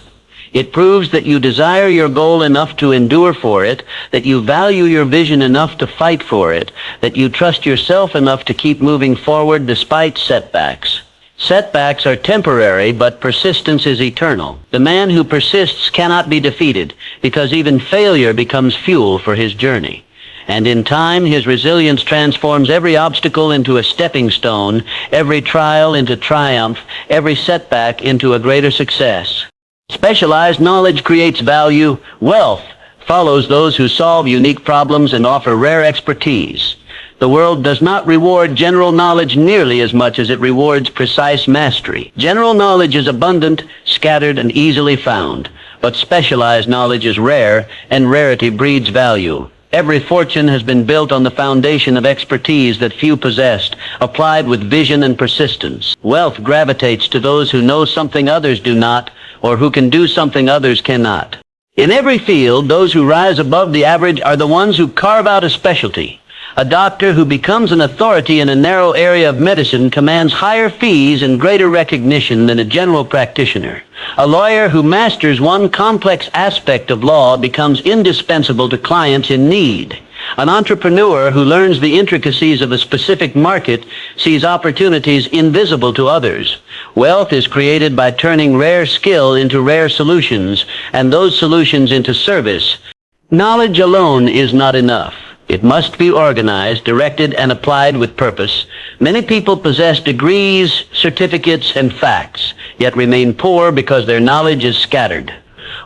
It proves that you desire your goal enough to endure for it, that you value your vision enough to fight for it, that you trust yourself enough to keep moving forward despite setbacks. Setbacks are temporary, but persistence is eternal. The man who persists cannot be defeated, because even failure becomes fuel for his journey. And in time, his resilience transforms every obstacle into a stepping stone, every trial into triumph, every setback into a greater success. Specialized knowledge creates value. Wealth follows those who solve unique problems and offer rare expertise. The world does not reward general knowledge nearly as much as it rewards precise mastery. General knowledge is abundant, scattered, and easily found, but specialized knowledge is rare, and rarity breeds value. Every fortune has been built on the foundation of expertise that few possessed, applied with vision and persistence. Wealth gravitates to those who know something others do not, or who can do something others cannot. In every field, those who rise above the average are the ones who carve out a specialty. A doctor who becomes an authority in a narrow area of medicine commands higher fees and greater recognition than a general practitioner. A lawyer who masters one complex aspect of law becomes indispensable to clients in need. An entrepreneur who learns the intricacies of a specific market sees opportunities invisible to others. Wealth is created by turning rare skill into rare solutions, and those solutions into service. Knowledge alone is not enough. It must be organized, directed, and applied with purpose. Many people possess degrees, certificates, and facts, yet remain poor because their knowledge is scattered.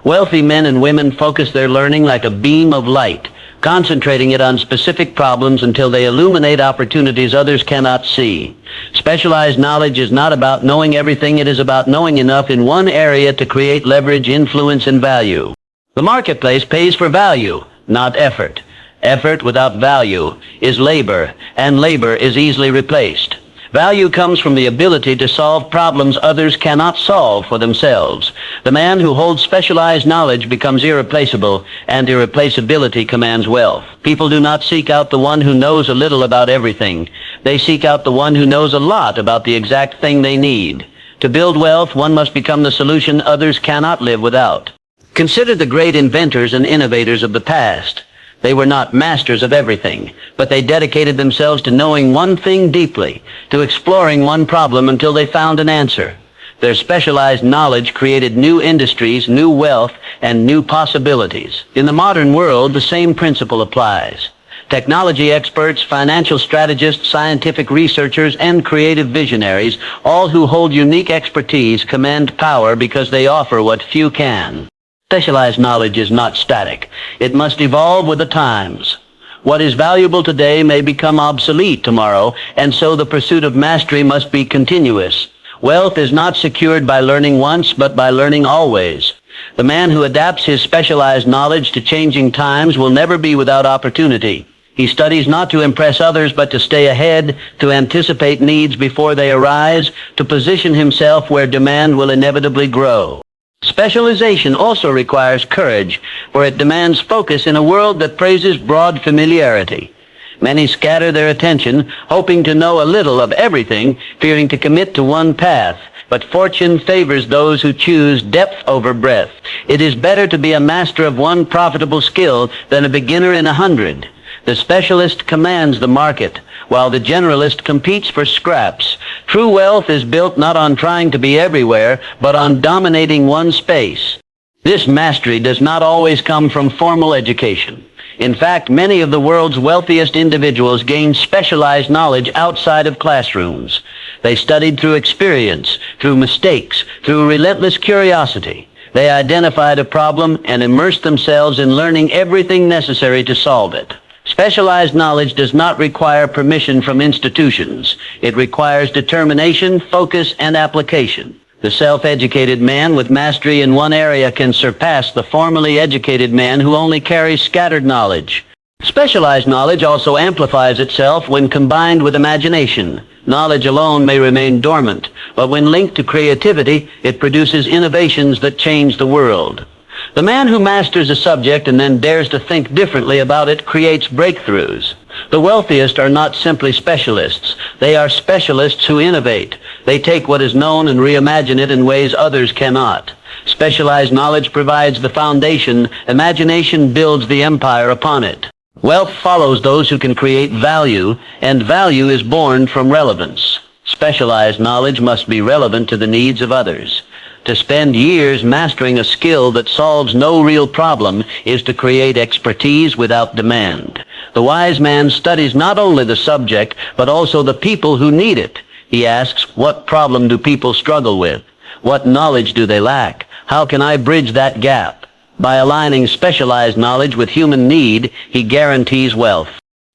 Wealthy men and women focus their learning like a beam of light, concentrating it on specific problems until they illuminate opportunities others cannot see. Specialized knowledge is not about knowing everything. It is about knowing enough in one area to create leverage, influence, and value. The marketplace pays for value, not effort. Effort without value is labor, and labor is easily replaced. Value comes from the ability to solve problems others cannot solve for themselves. The man who holds specialized knowledge becomes irreplaceable, and irreplaceability commands wealth. People do not seek out the one who knows a little about everything. They seek out the one who knows a lot about the exact thing they need. To build wealth, one must become the solution others cannot live without. Consider the great inventors and innovators of the past. They were not masters of everything, but they dedicated themselves to knowing one thing deeply, to exploring one problem until they found an answer. Their specialized knowledge created new industries, new wealth, and new possibilities. In the modern world, the same principle applies. Technology experts, financial strategists, scientific researchers, and creative visionaries, all who hold unique expertise, command power because they offer what few can. Specialized knowledge is not static. It must evolve with the times. What is valuable today may become obsolete tomorrow, and so the pursuit of mastery must be continuous. Wealth is not secured by learning once, but by learning always. The man who adapts his specialized knowledge to changing times will never be without opportunity. He studies not to impress others, but to stay ahead, to anticipate needs before they arise, to position himself where demand will inevitably grow. Specialization also requires courage, for it demands focus in a world that praises broad familiarity. Many scatter their attention, hoping to know a little of everything, fearing to commit to one path. But fortune favors those who choose depth over breadth. It is better to be a master of one profitable skill than a beginner in 100. The specialist commands the market, while the generalist competes for scraps. True wealth is built not on trying to be everywhere, but on dominating one space. This mastery does not always come from formal education. In fact, many of the world's wealthiest individuals gained specialized knowledge outside of classrooms. They studied through experience, through mistakes, through relentless curiosity. They identified a problem and immersed themselves in learning everything necessary to solve it. Specialized knowledge does not require permission from institutions. It requires determination, focus, and application. The self-educated man with mastery in one area can surpass the formally educated man who only carries scattered knowledge. Specialized knowledge also amplifies itself when combined with imagination. Knowledge alone may remain dormant, but when linked to creativity, it produces innovations that change the world. The man who masters a subject and then dares to think differently about it creates breakthroughs. The wealthiest are not simply specialists. They are specialists who innovate. They take what is known and reimagine it in ways others cannot. Specialized knowledge provides the foundation. Imagination builds the empire upon it. Wealth follows those who can create value, and value is born from relevance. Specialized knowledge must be relevant to the needs of others. To spend years mastering a skill that solves no real problem is to create expertise without demand. The wise man studies not only the subject, but also the people who need it. He asks, what problem do people struggle with? What knowledge do they lack? How can I bridge that gap? By aligning specialized knowledge with human need, he guarantees wealth.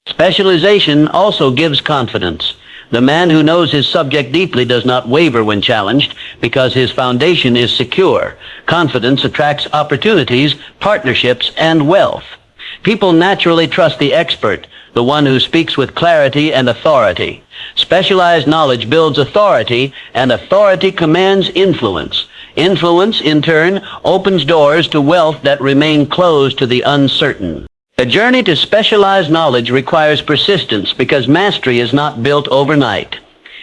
Specialization also gives confidence. The man who knows his subject deeply does not waver when challenged because his foundation is secure. Confidence attracts opportunities, partnerships, and wealth. People naturally trust the expert, the one who speaks with clarity and authority. Specialized knowledge builds authority, and authority commands influence. Influence, in turn, opens doors to wealth that remain closed to the uncertain. The journey to specialized knowledge requires persistence because mastery is not built overnight.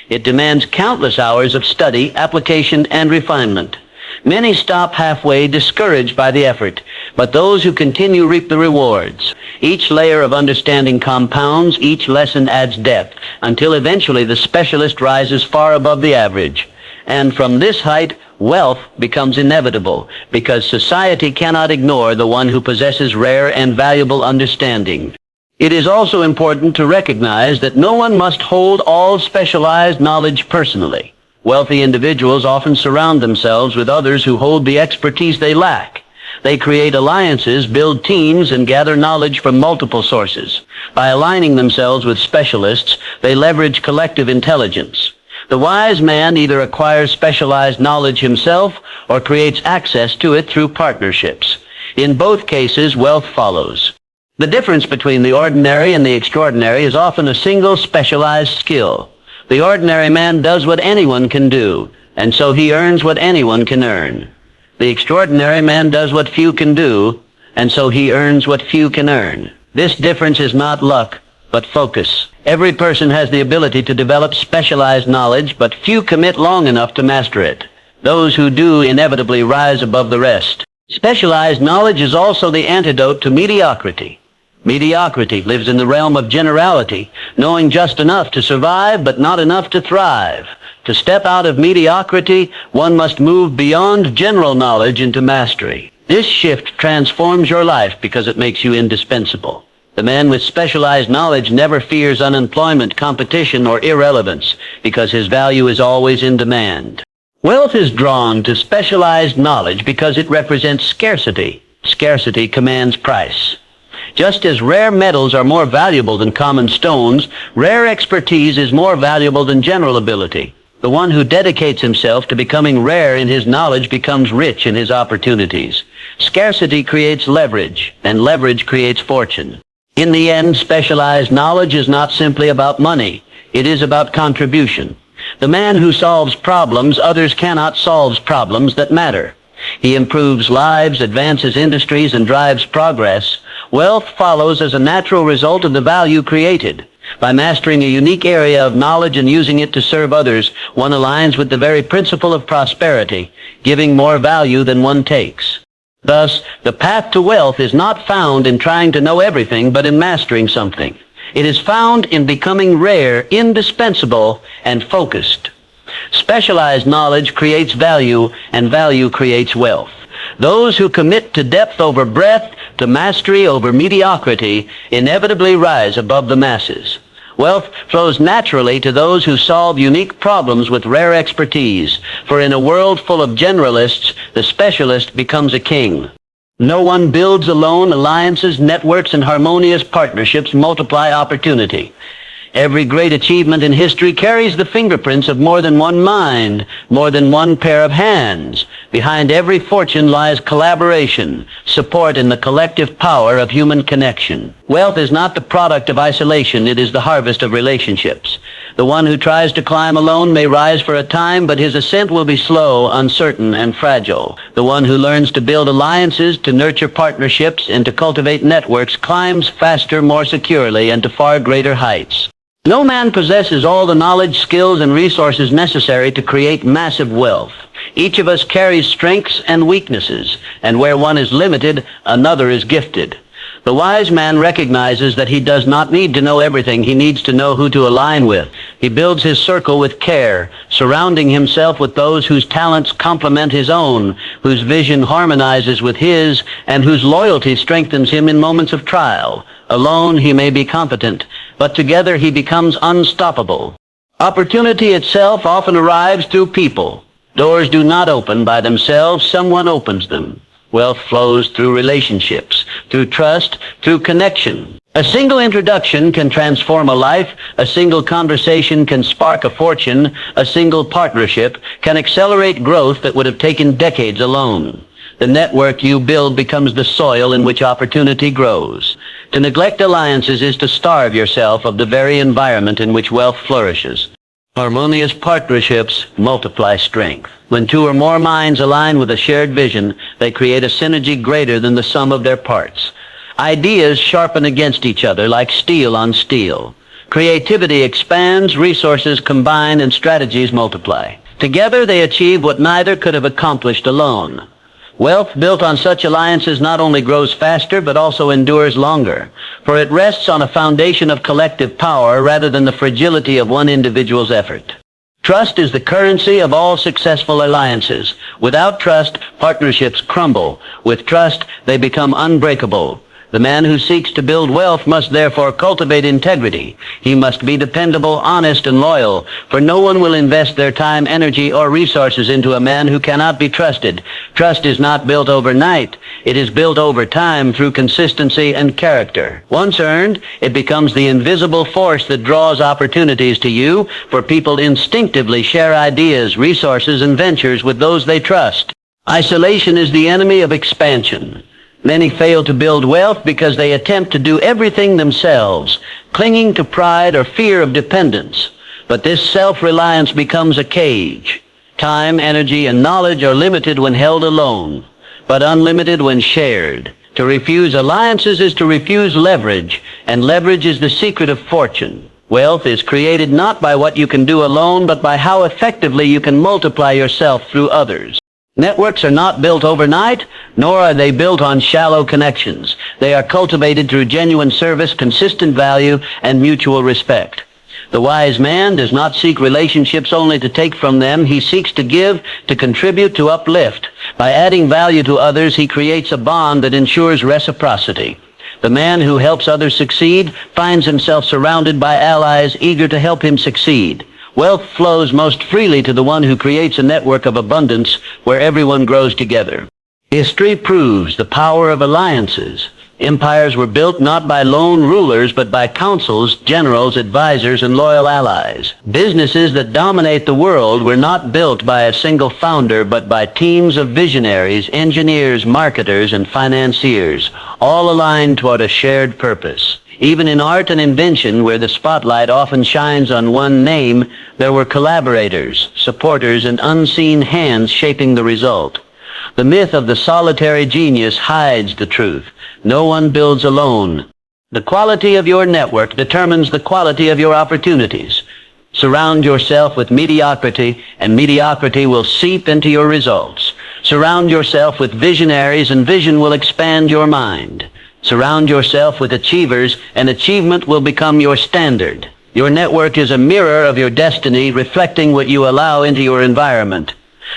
It demands countless hours of study, application, and refinement. Many stop halfway, discouraged by the effort, but those who continue reap the rewards. Each layer of understanding compounds, each lesson adds depth, until eventually the specialist rises far above the average. And from this height, wealth becomes inevitable, because society cannot ignore the one who possesses rare and valuable understanding. It is also important to recognize that no one must hold all specialized knowledge personally. Wealthy individuals often surround themselves with others who hold the expertise they lack. They create alliances, build teams, and gather knowledge from multiple sources. By aligning themselves with specialists, they leverage collective intelligence. The wise man either acquires specialized knowledge himself or creates access to it through partnerships. In both cases, wealth follows. The difference between the ordinary and the extraordinary is often a single specialized skill. The ordinary man does what anyone can do, and so he earns what anyone can earn. The extraordinary man does what few can do, and so he earns what few can earn. This difference is not luck, but focus. Every person has the ability to develop specialized knowledge, but few commit long enough to master it. Those who do inevitably rise above the rest. Specialized knowledge is also the antidote to mediocrity. Mediocrity lives in the realm of generality, knowing just enough to survive, but not enough to thrive. To step out of mediocrity, one must move beyond general knowledge into mastery. This shift transforms your life because it makes you indispensable. The man with specialized knowledge never fears unemployment, competition, or irrelevance because his value is always in demand. Wealth is drawn to specialized knowledge because it represents scarcity. Scarcity commands price. Just as rare metals are more valuable than common stones, rare expertise is more valuable than general ability. The one who dedicates himself to becoming rare in his knowledge becomes rich in his opportunities. Scarcity creates leverage, and leverage creates fortune. In the end, specialized knowledge is not simply about money. It is about contribution. The man who solves problems others cannot solve problems that matter. He improves lives, advances industries, and drives progress. Wealth follows as a natural result of the value created. By mastering a unique area of knowledge and using it to serve others, one aligns with the very principle of prosperity, giving more value than one takes. Thus, the path to wealth is not found in trying to know everything, but in mastering something. It is found in becoming rare, indispensable, and focused. Specialized knowledge creates value, and value creates wealth. Those who commit to depth over breadth, to mastery over mediocrity, inevitably rise above the masses. Wealth flows naturally to those who solve unique problems with rare expertise, for in a world full of generalists, the specialist becomes a king. No one builds alone. Alliances, networks, and harmonious partnerships multiply opportunity. Every great achievement in history carries the fingerprints of more than one mind, more than one pair of hands. Behind every fortune lies collaboration, support, and the collective power of human connection. Wealth is not the product of isolation, it is the harvest of relationships. The one who tries to climb alone may rise for a time, but his ascent will be slow, uncertain, and fragile. The one who learns to build alliances, to nurture partnerships, and to cultivate networks climbs faster, more securely, and to far greater heights. No man possesses all the knowledge, skills, and resources necessary to create massive wealth. Each of us carries strengths and weaknesses, and where one is limited, another is gifted. The wise man recognizes that he does not need to know everything. He needs to know who to align with. He builds his circle with care, surrounding himself with those whose talents complement his own, whose vision harmonizes with his, and whose loyalty strengthens him in moments of trial. Alone he may be competent, but together he becomes unstoppable. Opportunity itself often arrives through people. Doors do not open by themselves. Someone opens them. Wealth flows through relationships, through trust, through connection. A single introduction can transform a life. A single conversation can spark a fortune. A single partnership can accelerate growth that would have taken decades alone. The network you build becomes the soil in which opportunity grows. To neglect alliances is to starve yourself of the very environment in which wealth flourishes. Harmonious partnerships multiply strength. When two or more minds align with a shared vision, they create a synergy greater than the sum of their parts. Ideas sharpen against each other like steel on steel. Creativity expands, resources combine, and strategies multiply. Together they achieve what neither could have accomplished alone. Wealth built on such alliances not only grows faster, but also endures longer, for it rests on a foundation of collective power rather than the fragility of one individual's effort. Trust is the currency of all successful alliances. Without trust, partnerships crumble. With trust, they become unbreakable. The man who seeks to build wealth must therefore cultivate integrity. He must be dependable, honest, and loyal, for no one will invest their time, energy, or resources into a man who cannot be trusted. Trust is not built overnight. It is built over time through consistency and character. Once earned, it becomes the invisible force that draws opportunities to you, for people instinctively share ideas, resources, and ventures with those they trust. Isolation is the enemy of expansion. Many fail to build wealth because they attempt to do everything themselves, clinging to pride or fear of dependence. But this self-reliance becomes a cage. Time, energy, and knowledge are limited when held alone, but unlimited when shared. To refuse alliances is to refuse leverage, and leverage is the secret of fortune. Wealth is created not by what you can do alone, but by how effectively you can multiply yourself through others. Networks are not built overnight, nor are they built on shallow connections. They are cultivated through genuine service, consistent value, and mutual respect. The wise man does not seek relationships only to take from them. He seeks to give, to contribute, to uplift. By adding value to others, he creates a bond that ensures reciprocity. The man who helps others succeed finds himself surrounded by allies eager to help him succeed. Wealth flows most freely to the one who creates a network of abundance where everyone grows together. History proves the power of alliances. Empires were built not by lone rulers, but by councils, generals, advisors, and loyal allies. Businesses that dominate the world were not built by a single founder, but by teams of visionaries, engineers, marketers, and financiers, all aligned toward a shared purpose. Even in art and invention, where the spotlight often shines on one name, there were collaborators, supporters, and unseen hands shaping the result. The myth of the solitary genius hides the truth. No one builds alone. The quality of your network determines the quality of your opportunities. Surround yourself with mediocrity, and mediocrity will seep into your results. Surround yourself with visionaries, and vision will expand your mind. Surround yourself with achievers, and achievement will become your standard. Your network is a mirror of your destiny, reflecting what you allow into your environment.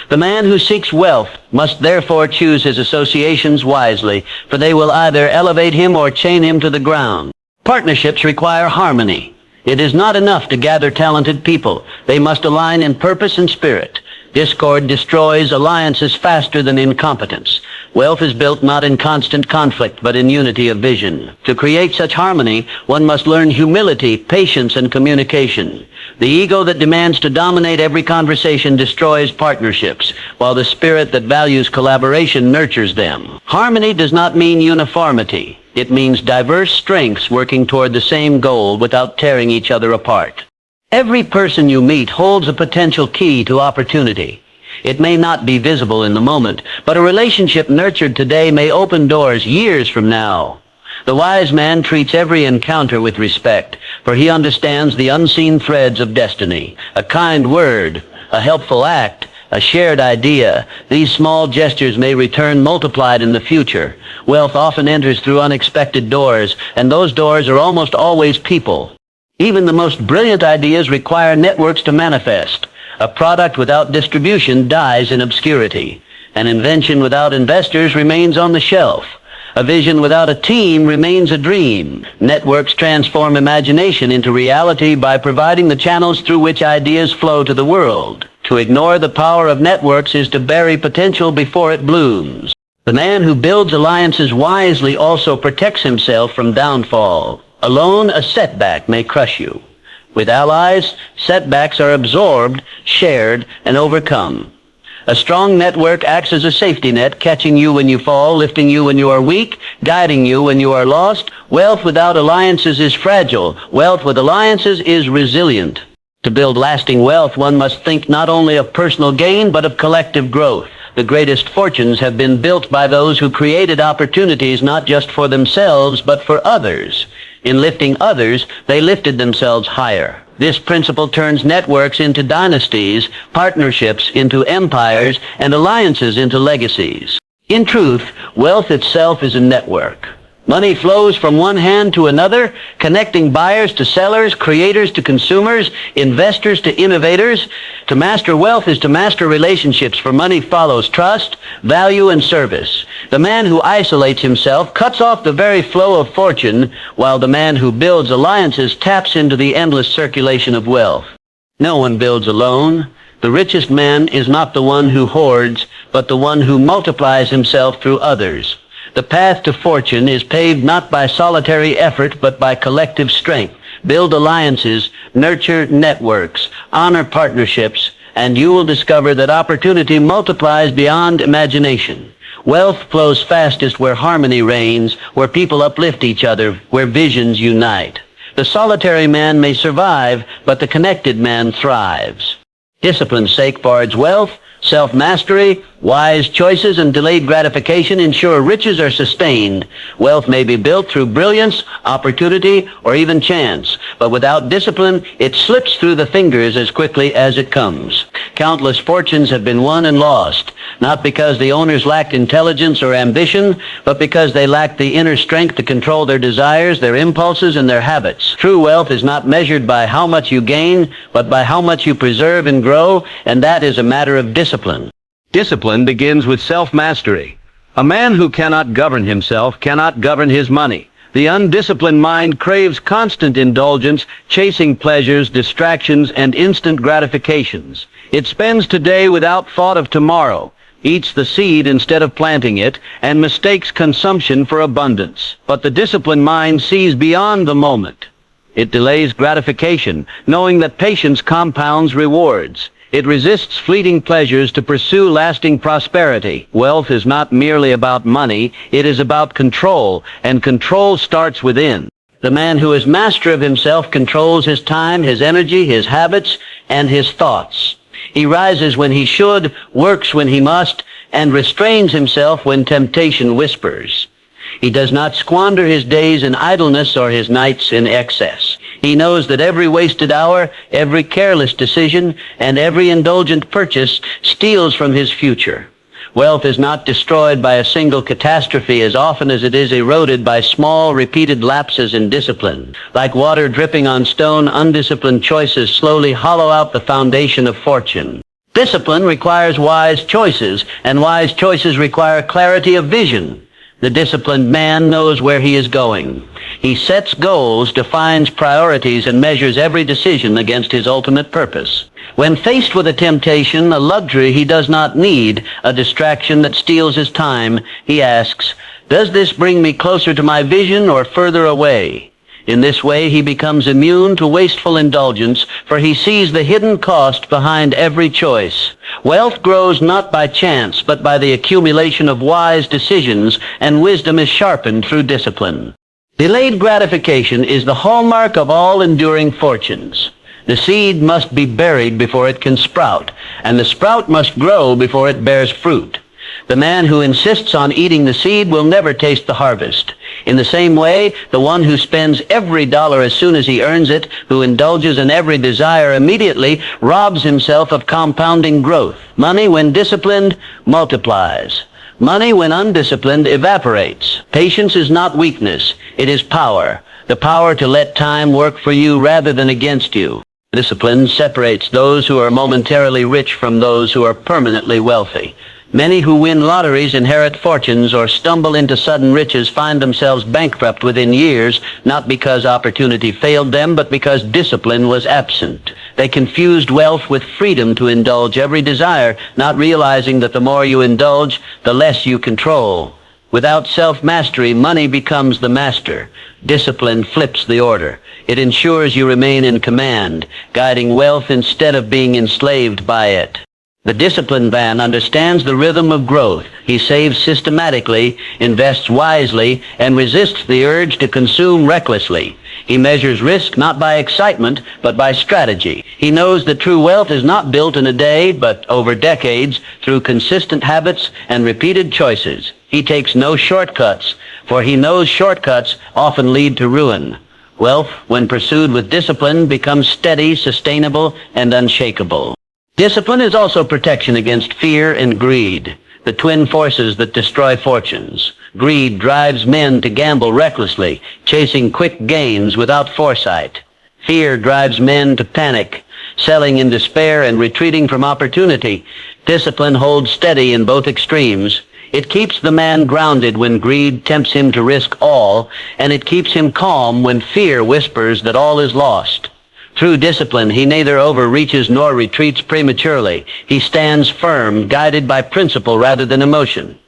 The man who seeks wealth must therefore choose his associations wisely, for they will either elevate him or chain him to the ground. Partnerships require harmony. It is not enough to gather talented people. They must align in purpose and spirit. Discord destroys alliances faster than incompetence. Wealth is built not in constant conflict, but in unity of vision. To create such harmony, one must learn humility, patience, and communication. The ego that demands to dominate every conversation destroys partnerships, while the spirit that values collaboration nurtures them. Harmony does not mean uniformity. It means diverse strengths working toward the same goal without tearing each other apart. Every person you meet holds a potential key to opportunity. It may not be visible in the moment, but a relationship nurtured today may open doors years from now. The wise man treats every encounter with respect, for he understands the unseen threads of destiny. A kind word, a helpful act, a shared idea. These small gestures may return multiplied in the future. Wealth often enters through unexpected doors, and those doors are almost always people. Even the most brilliant ideas require networks to manifest. A product without distribution dies in obscurity. An invention without investors remains on the shelf. A vision without a team remains a dream. Networks transform imagination into reality by providing the channels through which ideas flow to the world. To ignore the power of networks is to bury potential before it blooms. The man who builds alliances wisely also protects himself from downfall. Alone, a setback may crush you. With allies, setbacks are absorbed, shared, and overcome. A strong network acts as a safety net, catching you when you fall, lifting you when you are weak, guiding you when you are lost. Wealth without alliances is fragile. Wealth with alliances is resilient. To build lasting wealth, one must think not only of personal gain, but of collective growth. The greatest fortunes have been built by those who created opportunities not just for themselves, but for others. In lifting others, they lifted themselves higher. This principle turns networks into dynasties, partnerships into empires, and alliances into legacies. In truth, wealth itself is a network. Money flows from one hand to another, connecting buyers to sellers, creators to consumers, investors to innovators. To master wealth is to master relationships, for money follows trust, value, and service. The man who isolates himself cuts off the very flow of fortune, while the man who builds alliances taps into the endless circulation of wealth. No one builds alone. The richest man is not the one who hoards, but the one who multiplies himself through others. The path to fortune is paved not by solitary effort, but by collective strength. Build alliances, nurture networks, honor partnerships, and you will discover that opportunity multiplies beyond imagination. Wealth flows fastest where harmony reigns, where people uplift each other, where visions unite. The solitary man may survive, but the connected man thrives. Discipline safeguards wealth. Self-mastery, wise choices, and delayed gratification ensure riches are sustained. Wealth may be built through brilliance, opportunity, or even chance, but without discipline, it slips through the fingers as quickly as it comes. Countless fortunes have been won and lost, not because the owners lacked intelligence or ambition, but because they lacked the inner strength to control their desires, their impulses, and their habits. True wealth is not measured by how much you gain, but by how much you preserve and grow, and that is a matter of discipline. Discipline begins with self-mastery. A man who cannot govern himself cannot govern his money. The undisciplined mind craves constant indulgence, chasing pleasures, distractions, and instant gratifications. It spends today without thought of tomorrow, eats the seed instead of planting it, and mistakes consumption for abundance. But the disciplined mind sees beyond the moment. It delays gratification, knowing that patience compounds rewards. It resists fleeting pleasures to pursue lasting prosperity. Wealth is not merely about money, it is about control, and control starts within. The man who is master of himself controls his time, his energy, his habits, and his thoughts. He rises when he should, works when he must, and restrains himself when temptation whispers. He does not squander his days in idleness or his nights in excess. He knows that every wasted hour, every careless decision, and every indulgent purchase steals from his future. Wealth is not destroyed by a single catastrophe as often as it is eroded by small, repeated lapses in discipline. Like water dripping on stone, undisciplined choices slowly hollow out the foundation of fortune. Discipline requires wise choices, and wise choices require clarity of vision. The disciplined man knows where he is going. He sets goals, defines priorities, and measures every decision against his ultimate purpose. When faced with a temptation, a luxury he does not need, a distraction that steals his time, he asks, "Does this bring me closer to my vision or further away?" In this way, he becomes immune to wasteful indulgence, for he sees the hidden cost behind every choice. Wealth grows not by chance, but by the accumulation of wise decisions, and wisdom is sharpened through discipline. Delayed gratification is the hallmark of all enduring fortunes. The seed must be buried before it can sprout, and the sprout must grow before it bears fruit. The man who insists on eating the seed will never taste the harvest. In the same way, the one who spends every dollar as soon as he earns it, who indulges in every desire immediately, robs himself of compounding growth. Money, when disciplined, multiplies. Money, when undisciplined, evaporates. Patience is not weakness. It is power. The power to let time work for you rather than against you. Discipline separates those who are momentarily rich from those who are permanently wealthy. Many who win lotteries, inherit fortunes, or stumble into sudden riches find themselves bankrupt within years, not because opportunity failed them, but because discipline was absent. They confused wealth with freedom to indulge every desire, not realizing that the more you indulge, the less you control. Without self-mastery, money becomes the master. Discipline flips the order. It ensures you remain in command, guiding wealth instead of being enslaved by it. The disciplined man understands the rhythm of growth. He saves systematically, invests wisely, and resists the urge to consume recklessly. He measures risk not by excitement, but by strategy. He knows that true wealth is not built in a day, but over decades, through consistent habits and repeated choices. He takes no shortcuts, for he knows shortcuts often lead to ruin. Wealth, when pursued with discipline, becomes steady, sustainable, and unshakable. Discipline is also protection against fear and greed, the twin forces that destroy fortunes. Greed drives men to gamble recklessly, chasing quick gains without foresight. Fear drives men to panic, selling in despair and retreating from opportunity. Discipline holds steady in both extremes. It keeps the man grounded when greed tempts him to risk all, and it keeps him calm when fear whispers that all is lost. Through discipline, he neither overreaches nor retreats prematurely. He stands firm, guided by principle rather than emotion.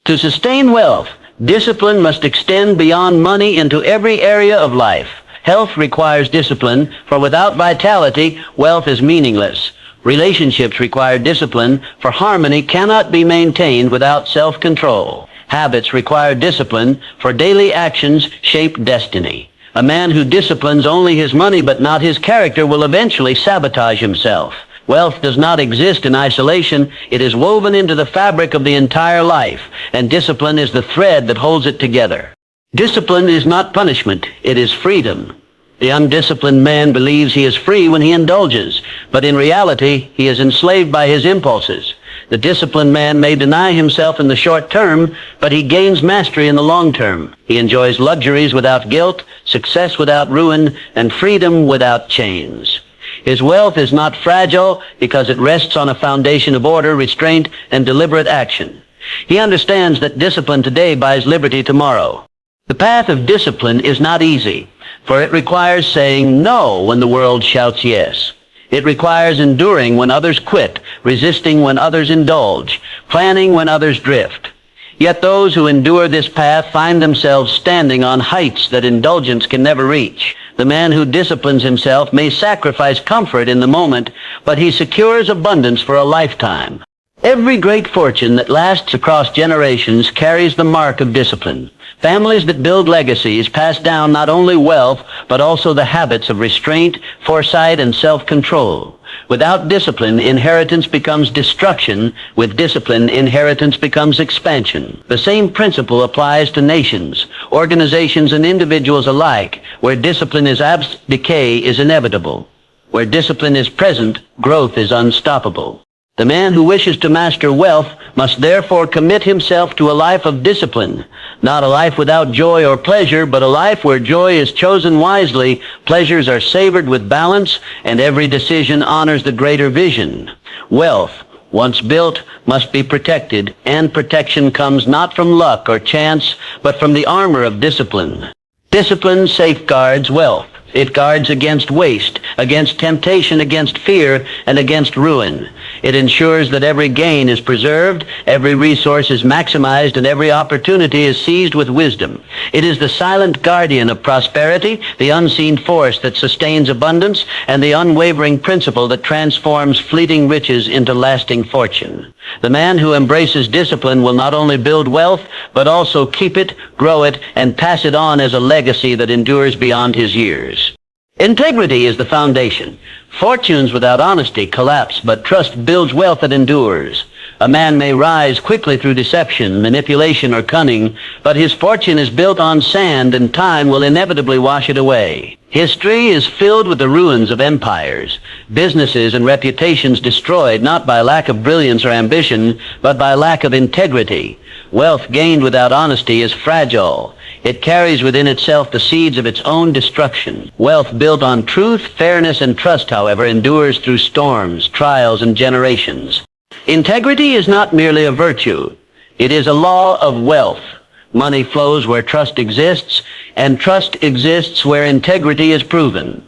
To sustain wealth, discipline must extend beyond money into every area of life. Health requires discipline, for without vitality, wealth is meaningless. Relationships require discipline, for harmony cannot be maintained without self-control. Habits require discipline, for daily actions shape destiny. A man who disciplines only his money but not his character will eventually sabotage himself. Wealth does not exist in isolation. It is woven into the fabric of the entire life, and discipline is the thread that holds it together. Discipline is not punishment. It is freedom. The undisciplined man believes he is free when he indulges, but in reality, he is enslaved by his impulses. The disciplined man may deny himself in the short term, but he gains mastery in the long term. He enjoys luxuries without guilt, success without ruin, and freedom without chains. His wealth is not fragile because it rests on a foundation of order, restraint, and deliberate action. He understands that discipline today buys liberty tomorrow. The path of discipline is not easy, for it requires saying no when the world shouts yes. It requires enduring when others quit, resisting when others indulge, planning when others drift. Yet those who endure this path find themselves standing on heights that indulgence can never reach. The man who disciplines himself may sacrifice comfort in the moment, but he secures abundance for a lifetime. Every great fortune that lasts across generations carries the mark of discipline. Families that build legacies pass down not only wealth, but also the habits of restraint, foresight, and self-control. Without discipline, inheritance becomes destruction. With discipline, inheritance becomes expansion. The same principle applies to nations, organizations, and individuals alike. Where discipline is absent, decay is inevitable. Where discipline is present, growth is unstoppable. The man who wishes to master wealth must therefore commit himself to a life of discipline, not a life without joy or pleasure, but a life where joy is chosen wisely, pleasures are savored with balance, and every decision honors the greater vision. Wealth, once built, must be protected, and protection comes not from luck or chance, but from the armor of discipline. Discipline safeguards wealth. It guards against waste, against temptation, against fear, and against ruin. It ensures that every gain is preserved, every resource is maximized, and every opportunity is seized with wisdom. It is the silent guardian of prosperity, the unseen force that sustains abundance, and the unwavering principle that transforms fleeting riches into lasting fortune. The man who embraces discipline will not only build wealth, but also keep it, grow it, and pass it on as a legacy that endures beyond his years. Integrity is the foundation. Fortunes without honesty collapse, but trust builds wealth that endures. A man may rise quickly through deception, manipulation, or cunning, but his fortune is built on sand and time will inevitably wash it away. History is filled with the ruins of empires, businesses and reputations destroyed not by lack of brilliance or ambition, but by lack of integrity. Wealth gained without honesty is fragile. It carries within itself the seeds of its own destruction. Wealth built on truth, fairness, and trust, however, endures through storms, trials, and generations. Integrity is not merely a virtue. It is a law of wealth. Money flows where trust exists, and trust exists where integrity is proven.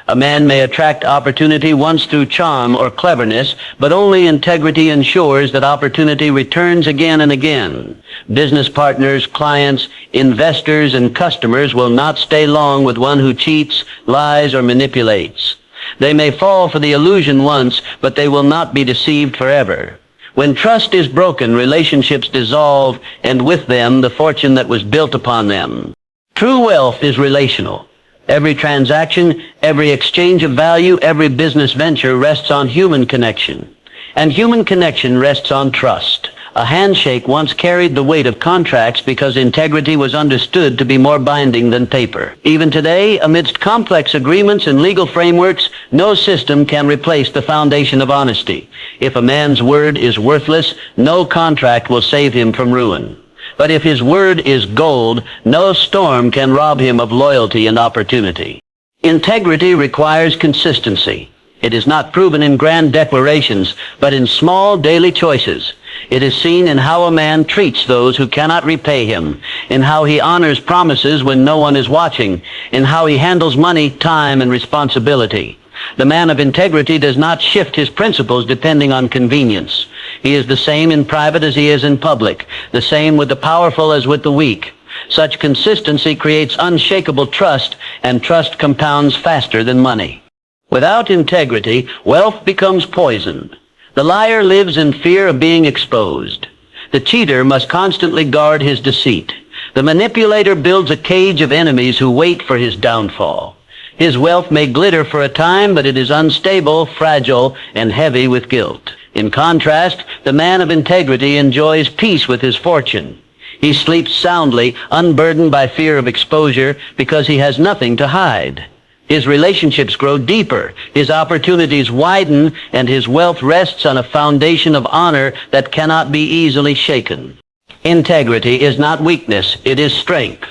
A man may attract opportunity once through charm or cleverness, but only integrity ensures that opportunity returns again and again. Business partners, clients, investors, and customers will not stay long with one who cheats, lies, or manipulates. They may fall for the illusion once, but they will not be deceived forever. When trust is broken, relationships dissolve, and with them the fortune that was built upon them. True wealth is relational. Every transaction, every exchange of value, every business venture rests on human connection. And human connection rests on trust. A handshake once carried the weight of contracts because integrity was understood to be more binding than paper. Even today, amidst complex agreements and legal frameworks, no system can replace the foundation of honesty. If a man's word is worthless, no contract will save him from ruin. But if his word is gold, no storm can rob him of loyalty and opportunity. Integrity requires consistency. It is not proven in grand declarations, but in small daily choices. It is seen in how a man treats those who cannot repay him, in how he honors promises when no one is watching, in how he handles money, time, and responsibility. The man of integrity does not shift his principles depending on convenience. He is the same in private as he is in public, the same with the powerful as with the weak. Such consistency creates unshakable trust, and trust compounds faster than money. Without integrity, wealth becomes poison. The liar lives in fear of being exposed. The cheater must constantly guard his deceit. The manipulator builds a cage of enemies who wait for his downfall. His wealth may glitter for a time, but it is unstable, fragile, and heavy with guilt. In contrast, the man of integrity enjoys peace with his fortune. He sleeps soundly, unburdened by fear of exposure, because he has nothing to hide. His relationships grow deeper, his opportunities widen, and his wealth rests on a foundation of honor that cannot be easily shaken. Integrity is not weakness, it is strength.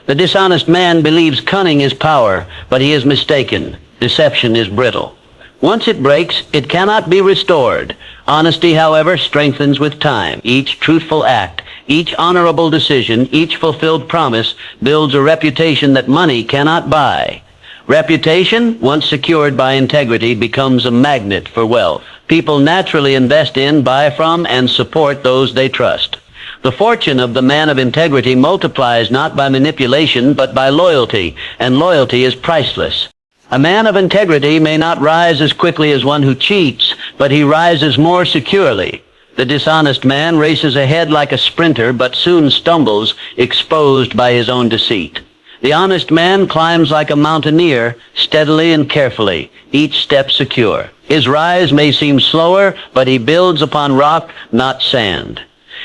The dishonest man believes cunning is power, but he is mistaken. Deception is brittle. Once it breaks, it cannot be restored. Honesty, however, strengthens with time. Each truthful act, each honorable decision, each fulfilled promise builds a reputation that money cannot buy. Reputation, once secured by integrity, becomes a magnet for wealth. People naturally invest in, buy from, and support those they trust. The fortune of the man of integrity multiplies not by manipulation, but by loyalty, and loyalty is priceless. A man of integrity may not rise as quickly as one who cheats, but he rises more securely. The dishonest man races ahead like a sprinter, but soon stumbles, exposed by his own deceit. The honest man climbs like a mountaineer, steadily and carefully, each step secure. His rise may seem slower, but he builds upon rock, not sand.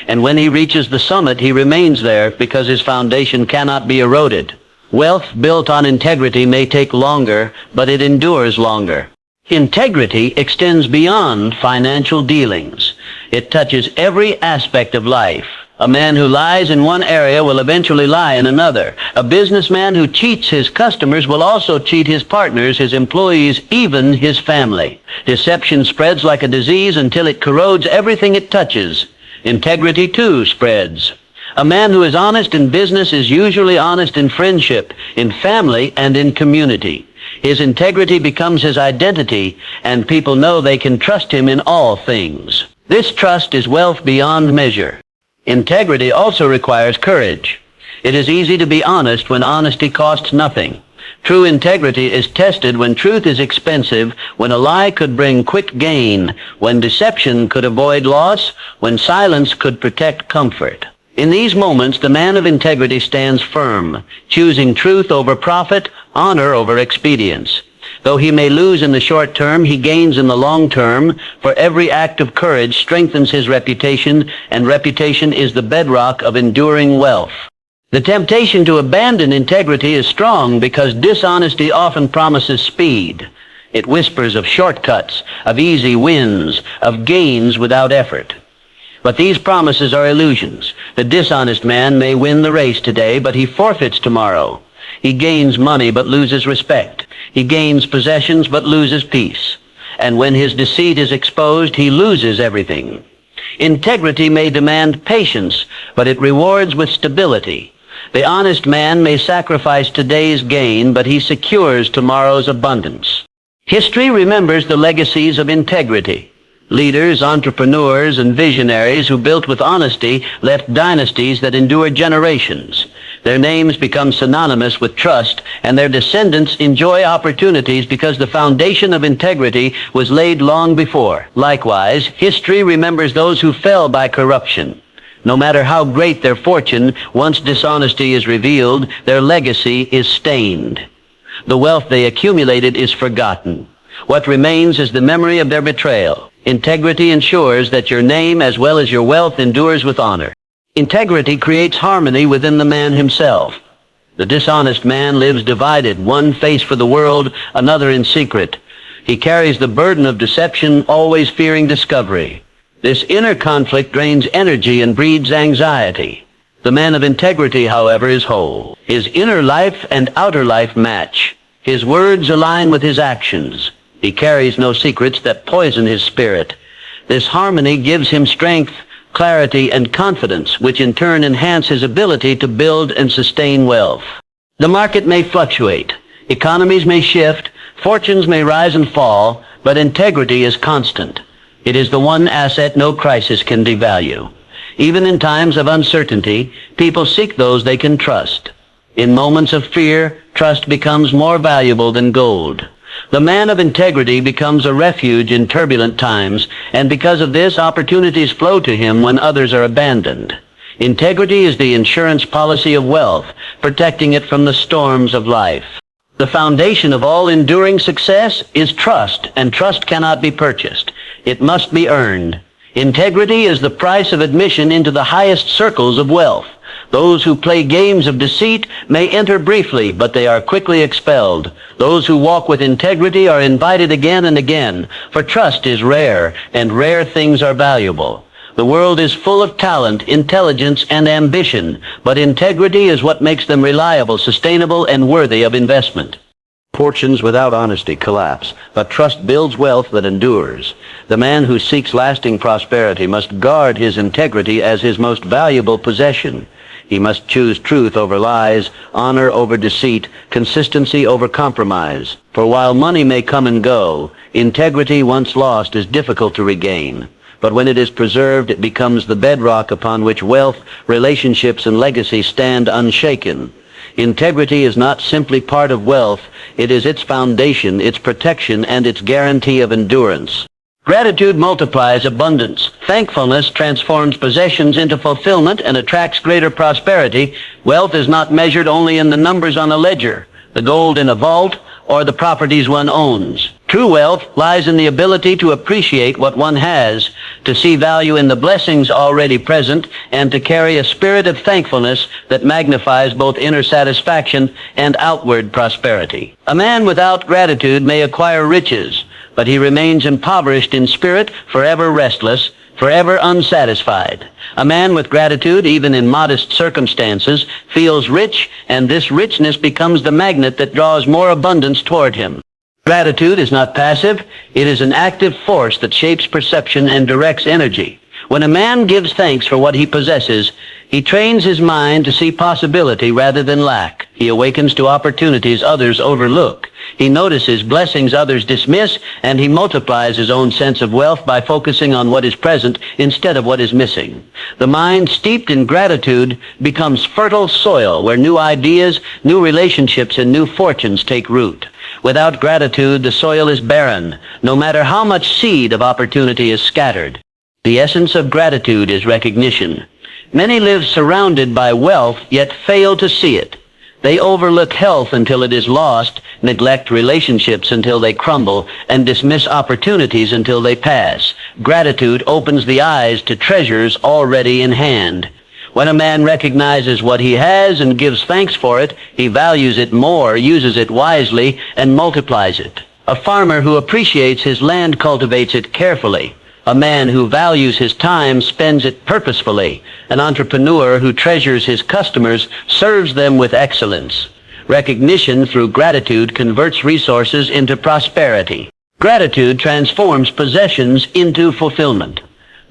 And when he reaches the summit, he remains there because his foundation cannot be eroded. Wealth built on integrity may take longer, but it endures longer. Integrity extends beyond financial dealings. It touches every aspect of life. A man who lies in one area will eventually lie in another. A businessman who cheats his customers will also cheat his partners, his employees, even his family. Deception spreads like a disease until it corrodes everything it touches. Integrity, too, spreads. A man who is honest in business is usually honest in friendship, in family, and in community. His integrity becomes his identity, and people know they can trust him in all things. This trust is wealth beyond measure. Integrity also requires courage. It is easy to be honest when honesty costs nothing. True integrity is tested when truth is expensive, when a lie could bring quick gain, when deception could avoid loss, when silence could protect comfort. In these moments, the man of integrity stands firm, choosing truth over profit, honor over expedience. Though he may lose in the short term, he gains in the long term, for every act of courage strengthens his reputation, and reputation is the bedrock of enduring wealth. The temptation to abandon integrity is strong because dishonesty often promises speed. It whispers of shortcuts, of easy wins, of gains without effort. But these promises are illusions. The dishonest man may win the race today, but he forfeits tomorrow. He gains money but loses respect. He gains possessions but loses peace. And when his deceit is exposed, he loses everything. Integrity may demand patience, but it rewards with stability. The honest man may sacrifice today's gain, but he secures tomorrow's abundance. History remembers the legacies of integrity. Leaders, entrepreneurs, and visionaries who built with honesty left dynasties that endured generations. Their names become synonymous with trust, and their descendants enjoy opportunities because the foundation of integrity was laid long before. Likewise, history remembers those who fell by corruption. No matter how great their fortune, once dishonesty is revealed, their legacy is stained. The wealth they accumulated is forgotten. What remains is the memory of their betrayal. Integrity ensures that your name as well as your wealth endures with honor. Integrity creates harmony within the man himself. The dishonest man lives divided, one face for the world, another in secret. He carries the burden of deception, always fearing discovery. This inner conflict drains energy and breeds anxiety. The man of integrity, however, is whole. His inner life and outer life match. His words align with his actions. He carries no secrets that poison his spirit. This harmony gives him strength, clarity, and confidence, which in turn enhance his ability to build and sustain wealth. The market may fluctuate. Economies may shift. Fortunes may rise and fall, but integrity is constant. It is the one asset no crisis can devalue. Even in times of uncertainty, people seek those they can trust. In moments of fear, trust becomes more valuable than gold. The man of integrity becomes a refuge in turbulent times, and because of this, opportunities flow to him when others are abandoned. Integrity is the insurance policy of wealth, protecting it from the storms of life. The foundation of all enduring success is trust, and trust cannot be purchased. It must be earned. Integrity is the price of admission into the highest circles of wealth. Those who play games of deceit may enter briefly, but they are quickly expelled. Those who walk with integrity are invited again and again, for trust is rare, and rare things are valuable. The world is full of talent, intelligence, and ambition, but integrity is what makes them reliable, sustainable, and worthy of investment. Fortunes without honesty collapse, but trust builds wealth that endures. The man who seeks lasting prosperity must guard his integrity as his most valuable possession. He must choose truth over lies, honor over deceit, consistency over compromise. For while money may come and go, integrity once lost is difficult to regain. But when it is preserved, it becomes the bedrock upon which wealth, relationships, and legacy stand unshaken. Integrity is not simply part of wealth, it is its foundation, its protection, and its guarantee of endurance. Gratitude multiplies abundance. Thankfulness transforms possessions into fulfillment and attracts greater prosperity. Wealth is not measured only in the numbers on a ledger, the gold in a vault, or the properties one owns. True wealth lies in the ability to appreciate what one has, to see value in the blessings already present, and to carry a spirit of thankfulness that magnifies both inner satisfaction and outward prosperity. A man without gratitude may acquire riches, but he remains impoverished in spirit, forever restless, forever unsatisfied. A man with gratitude, even in modest circumstances, feels rich, and this richness becomes the magnet that draws more abundance toward him. Gratitude is not passive. It is an active force that shapes perception and directs energy. When a man gives thanks for what he possesses, he trains his mind to see possibility rather than lack. He awakens to opportunities others overlook. He notices blessings others dismiss, and he multiplies his own sense of wealth by focusing on what is present instead of what is missing. The mind steeped in gratitude becomes fertile soil where new ideas, new relationships, and new fortunes take root. Without gratitude, the soil is barren, no matter how much seed of opportunity is scattered. The essence of gratitude is recognition. Many live surrounded by wealth, yet fail to see it. They overlook health until it is lost, neglect relationships until they crumble, and dismiss opportunities until they pass. Gratitude opens the eyes to treasures already in hand. When a man recognizes what he has and gives thanks for it, he values it more, uses it wisely, and multiplies it. A farmer who appreciates his land cultivates it carefully. A man who values his time spends it purposefully. An entrepreneur who treasures his customers serves them with excellence. Recognition through gratitude converts resources into prosperity. Gratitude transforms possessions into fulfillment.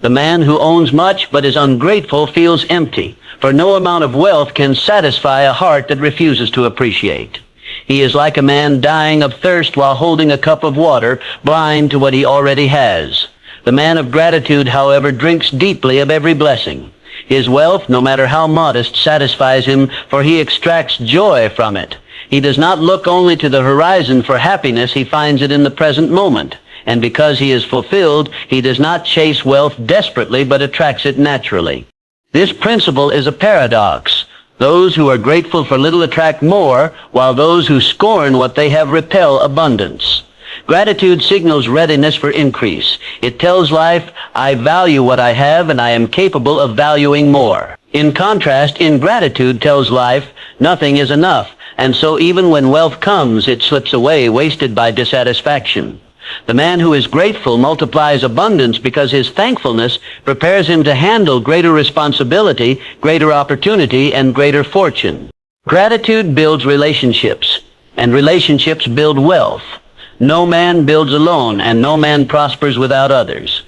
The man who owns much but is ungrateful feels empty, for no amount of wealth can satisfy a heart that refuses to appreciate. He is like a man dying of thirst while holding a cup of water, blind to what he already has. The man of gratitude, however, drinks deeply of every blessing. His wealth, no matter how modest, satisfies him, for he extracts joy from it. He does not look only to the horizon for happiness, he finds it in the present moment. And because he is fulfilled, he does not chase wealth desperately, but attracts it naturally. This principle is a paradox. Those who are grateful for little attract more, while those who scorn what they have repel abundance. Gratitude signals readiness for increase. It tells life, I value what I have and I am capable of valuing more. In contrast, ingratitude tells life, nothing is enough, and so even when wealth comes, it slips away, wasted by dissatisfaction. The man who is grateful multiplies abundance because his thankfulness prepares him to handle greater responsibility, greater opportunity, and greater fortune. Gratitude builds relationships, and relationships build wealth. No man builds alone, and no man prospers without others.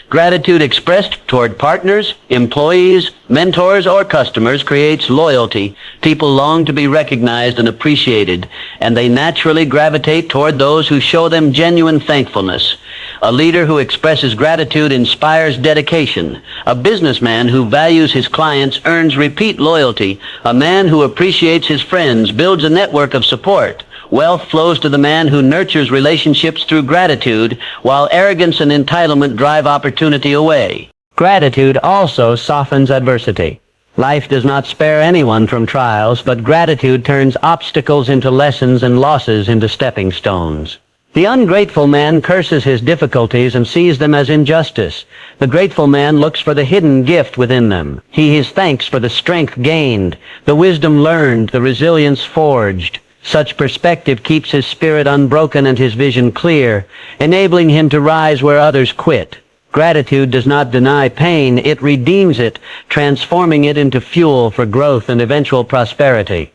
Gratitude expressed toward partners, employees, mentors, or customers creates loyalty. People long to be recognized and appreciated, and they naturally gravitate toward those who show them genuine thankfulness. A leader who expresses gratitude inspires dedication. A businessman who values his clients earns repeat loyalty. A man who appreciates his friends builds a network of support. Wealth flows to the man who nurtures relationships through gratitude, while arrogance and entitlement drive opportunity away. Gratitude also softens adversity. Life does not spare anyone from trials, but gratitude turns obstacles into lessons and losses into stepping stones. The ungrateful man curses his difficulties and sees them as injustice. The grateful man looks for the hidden gift within them. He is thanks for the strength gained, the wisdom learned, the resilience forged. Such perspective keeps his spirit unbroken and his vision clear, enabling him to rise where others quit. Gratitude does not deny pain, it redeems it, transforming it into fuel for growth and eventual prosperity.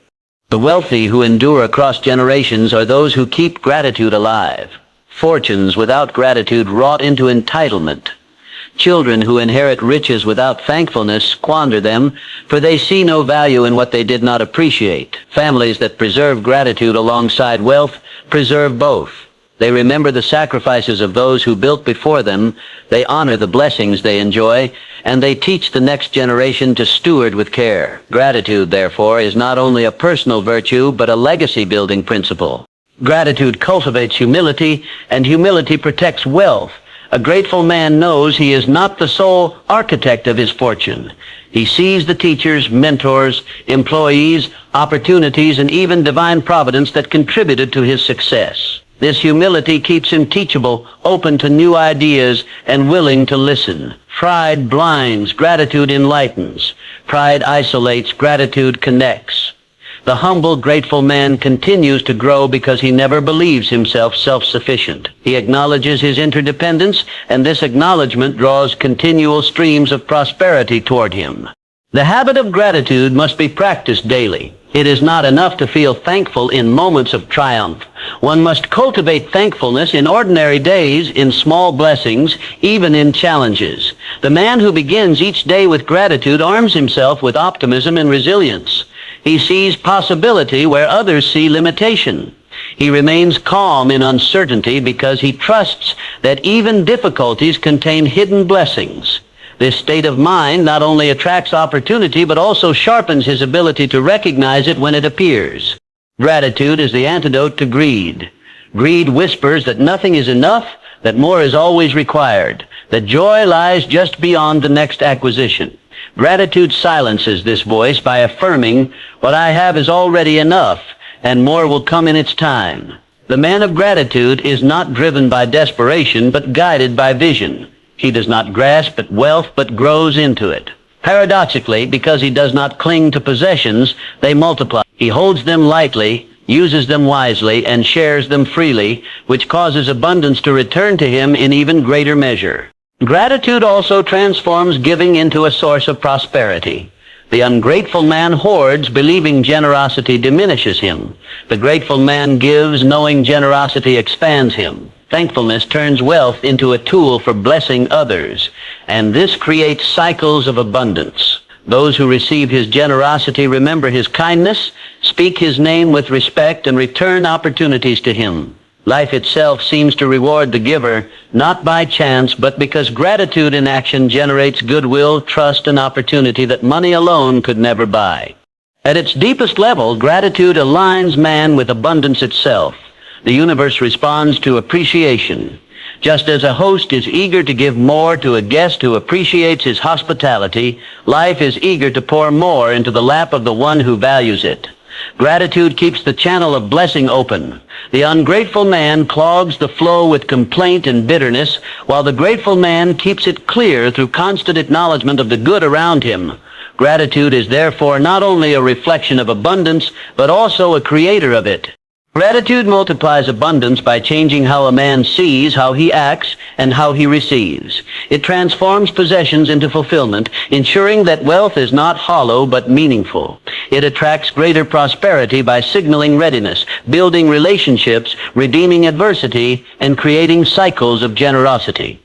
The wealthy who endure across generations are those who keep gratitude alive. Fortunes without gratitude rot into entitlement. Children who inherit riches without thankfulness squander them, for they see no value in what they did not appreciate. Families that preserve gratitude alongside wealth preserve both. They remember the sacrifices of those who built before them, they honor the blessings they enjoy, and they teach the next generation to steward with care. Gratitude, therefore, is not only a personal virtue, but a legacy-building principle. Gratitude cultivates humility, and humility protects wealth. A grateful man knows he is not the sole architect of his fortune. He sees the teachers, mentors, employees, opportunities, and even divine providence that contributed to his success. This humility keeps him teachable, open to new ideas, and willing to listen. Pride blinds, gratitude enlightens. Pride isolates, gratitude connects. The humble, grateful man continues to grow because he never believes himself self-sufficient. He acknowledges his interdependence, and this acknowledgement draws continual streams of prosperity toward him. The habit of gratitude must be practiced daily. It is not enough to feel thankful in moments of triumph. One must cultivate thankfulness in ordinary days, in small blessings, even in challenges. The man who begins each day with gratitude arms himself with optimism and resilience. He sees possibility where others see limitation. He remains calm in uncertainty because he trusts that even difficulties contain hidden blessings. This state of mind not only attracts opportunity, but also sharpens his ability to recognize it when it appears. Gratitude is the antidote to greed. Greed whispers that nothing is enough, that more is always required, that joy lies just beyond the next acquisition. Gratitude silences this voice by affirming, "What I have is already enough, and more will come in its time." The man of gratitude is not driven by desperation, but guided by vision. He does not grasp at wealth, but grows into it. Paradoxically, because he does not cling to possessions, they multiply. He holds them lightly, uses them wisely, and shares them freely, which causes abundance to return to him in even greater measure. Gratitude also transforms giving into a source of prosperity. The ungrateful man hoards, believing generosity diminishes him. The grateful man gives, knowing generosity expands him. Thankfulness turns wealth into a tool for blessing others, and this creates cycles of abundance. Those who receive his generosity remember his kindness, speak his name with respect, and return opportunities to him. Life itself seems to reward the giver, not by chance, but because gratitude in action generates goodwill, trust, and opportunity that money alone could never buy. At its deepest level, gratitude aligns man with abundance itself. The universe responds to appreciation. Just as a host is eager to give more to a guest who appreciates his hospitality, life is eager to pour more into the lap of the one who values it. Gratitude keeps the channel of blessing open. The ungrateful man clogs the flow with complaint and bitterness, while the grateful man keeps it clear through constant acknowledgement of the good around him. Gratitude is therefore not only a reflection of abundance, but also a creator of it. Gratitude multiplies abundance by changing how a man sees, how he acts, and how he receives. It transforms possessions into fulfillment, ensuring that wealth is not hollow but meaningful. It attracts greater prosperity by signaling readiness, building relationships, redeeming adversity, and creating cycles of generosity.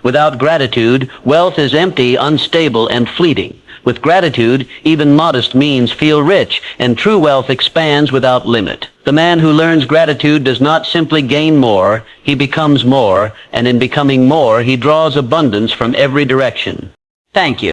Without gratitude, wealth is empty, unstable, and fleeting. With gratitude, even modest means feel rich, and true wealth expands without limit. The man who learns gratitude does not simply gain more, he becomes more, and in becoming more, he draws abundance from every direction. Thank you.